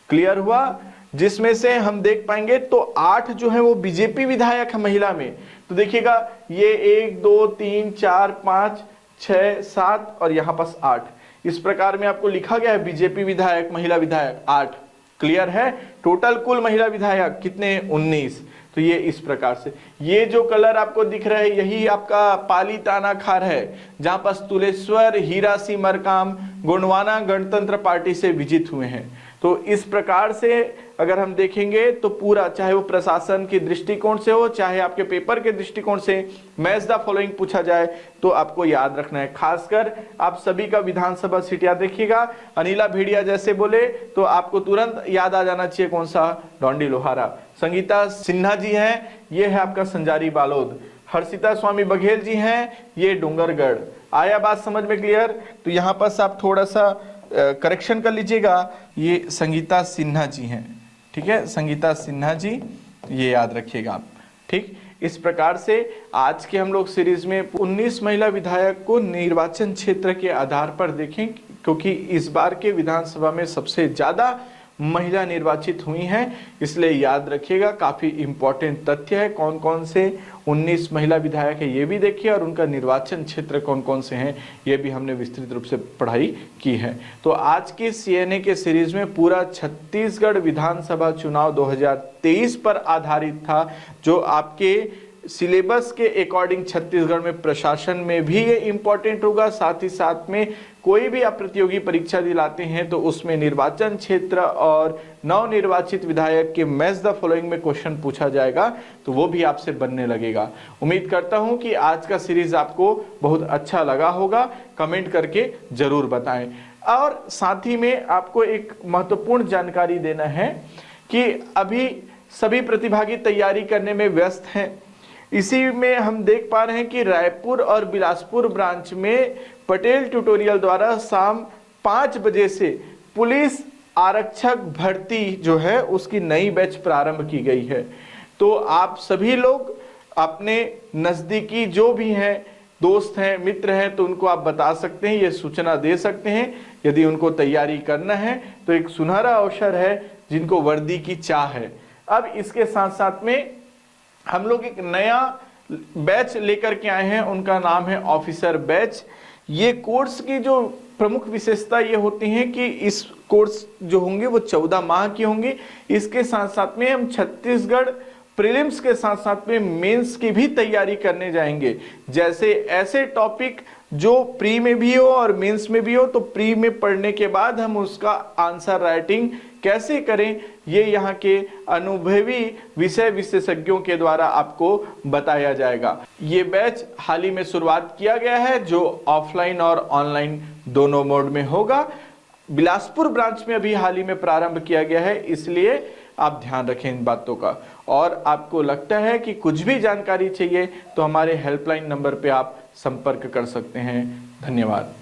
क्लियर हुआ। जिसमें से हम देख पाएंगे तो 8 जो है वो बीजेपी विधायक है महिला में। तो देखिएगा ये 1 2 3 4 5 6 7 और यहाँ पास 8। इस प्रकार में आपको लिखा गया है बीजेपी विधायक महिला विधायक 8। क्लियर है। टोटल कुल महिला विधायक कितने 19। तो ये इस प्रकार से, ये जो कलर आपको दिख रहा है यही आपका पाली ताना खार है, जहां पर तुलेश्वर हीरा सिंह मरकाम गोंडवाना गणतंत्र पार्टी से विजित हुए हैं। तो इस प्रकार से अगर हम देखेंगे तो पूरा, चाहे वो प्रशासन के दृष्टिकोण से हो, चाहे आपके पेपर के दृष्टिकोण से मैच द फॉलोइंग पूछा जाए तो आपको याद रखना है। खासकर आप सभी का विधानसभा सीट याद रखिएगा। अनिला भेड़िया जैसे बोले तो आपको तुरंत याद आ जाना चाहिए कौन सा, डोंडी लोहारा। संगीता सिन्हा जी हैं, ये है आपका संजारी बालोद। हर्षिता स्वामी बघेल जी हैं, ये डोंगरगढ़। आया बात समझ में क्लियर। तो यहाँ पर आप थोड़ा सा करेक्शन कर लीजिएगा, ये संगीता सिन्हा जी हैं, ठीक है, संगीता सिन्हा जी, ये याद रखिएगा आप, ठीक। इस प्रकार से आज के हम लोग सीरीज में 19 महिला विधायक को निर्वाचन क्षेत्र के आधार पर देखें, क्योंकि इस बार के विधानसभा में सबसे ज्यादा महिला निर्वाचित हुई हैं, इसलिए याद रखिएगा। काफी इंपॉर्टेंट तथ्य है। कौन कौन से 19 महिला विधायक है ये भी देखिए, और उनका निर्वाचन क्षेत्र कौन कौन से हैं ये भी हमने विस्तृत रूप से पढ़ाई की है। तो आज की सीएनए के सीरीज में पूरा छत्तीसगढ़ विधानसभा चुनाव 2023 पर आधारित था, जो आपके सिलेबस के अकॉर्डिंग छत्तीसगढ़ में प्रशासन में भी ये इम्पोर्टेंट होगा। साथ ही साथ में कोई भी आप प्रतियोगी परीक्षा दिलाते हैं तो उसमें निर्वाचन क्षेत्र और नवनिर्वाचित विधायक के मैच द फॉलोइंग में क्वेश्चन पूछा जाएगा, तो वो भी आपसे बनने लगेगा। उम्मीद करता हूं कि आज का सीरीज आपको बहुत अच्छा लगा होगा। कमेंट करके जरूर बताएं। और साथ ही में आपको एक महत्वपूर्ण जानकारी देना है कि अभी सभी प्रतिभागी तैयारी करने में व्यस्त हैं। इसी में हम देख पा रहे हैं कि रायपुर और बिलासपुर ब्रांच में पटेल ट्यूटोरियल द्वारा शाम 5 बजे से पुलिस आरक्षक भर्ती जो है उसकी नई बैच प्रारंभ की गई है। तो आप सभी लोग अपने नज़दीकी जो भी हैं, दोस्त हैं, मित्र हैं, तो उनको आप बता सकते हैं, ये सूचना दे सकते हैं। यदि उनको तैयारी करना है तो एक सुनहरा अवसर है जिनको वर्दी की चाह है। अब इसके साथ साथ में हम लोग एक नया बैच लेकर के आए हैं, उनका नाम है ऑफिसर बैच। ये कोर्स की जो प्रमुख विशेषता ये होती है कि इस कोर्स जो होंगे वो 14 माह की होंगी। इसके साथ साथ में हम छत्तीसगढ़ प्रीलिम्स के साथ साथ में मेंस की भी तैयारी करने जाएंगे। जैसे ऐसे टॉपिक जो प्री में भी हो और मेंस में भी हो, तो प्री में पढ़ने के बाद हम उसका आंसर राइटिंग कैसे करें, ये यहाँ के अनुभवी विषय विशेषज्ञों के द्वारा आपको बताया जाएगा। ये बैच हाल ही में शुरुआत किया गया है जो ऑफलाइन और ऑनलाइन दोनों मोड में होगा। बिलासपुर ब्रांच में अभी हाल ही में प्रारंभ किया गया है, इसलिए आप ध्यान रखें इन बातों का। और आपको लगता है कि कुछ भी जानकारी चाहिए तो हमारे हेल्पलाइन नंबर पे आप संपर्क कर सकते हैं। धन्यवाद।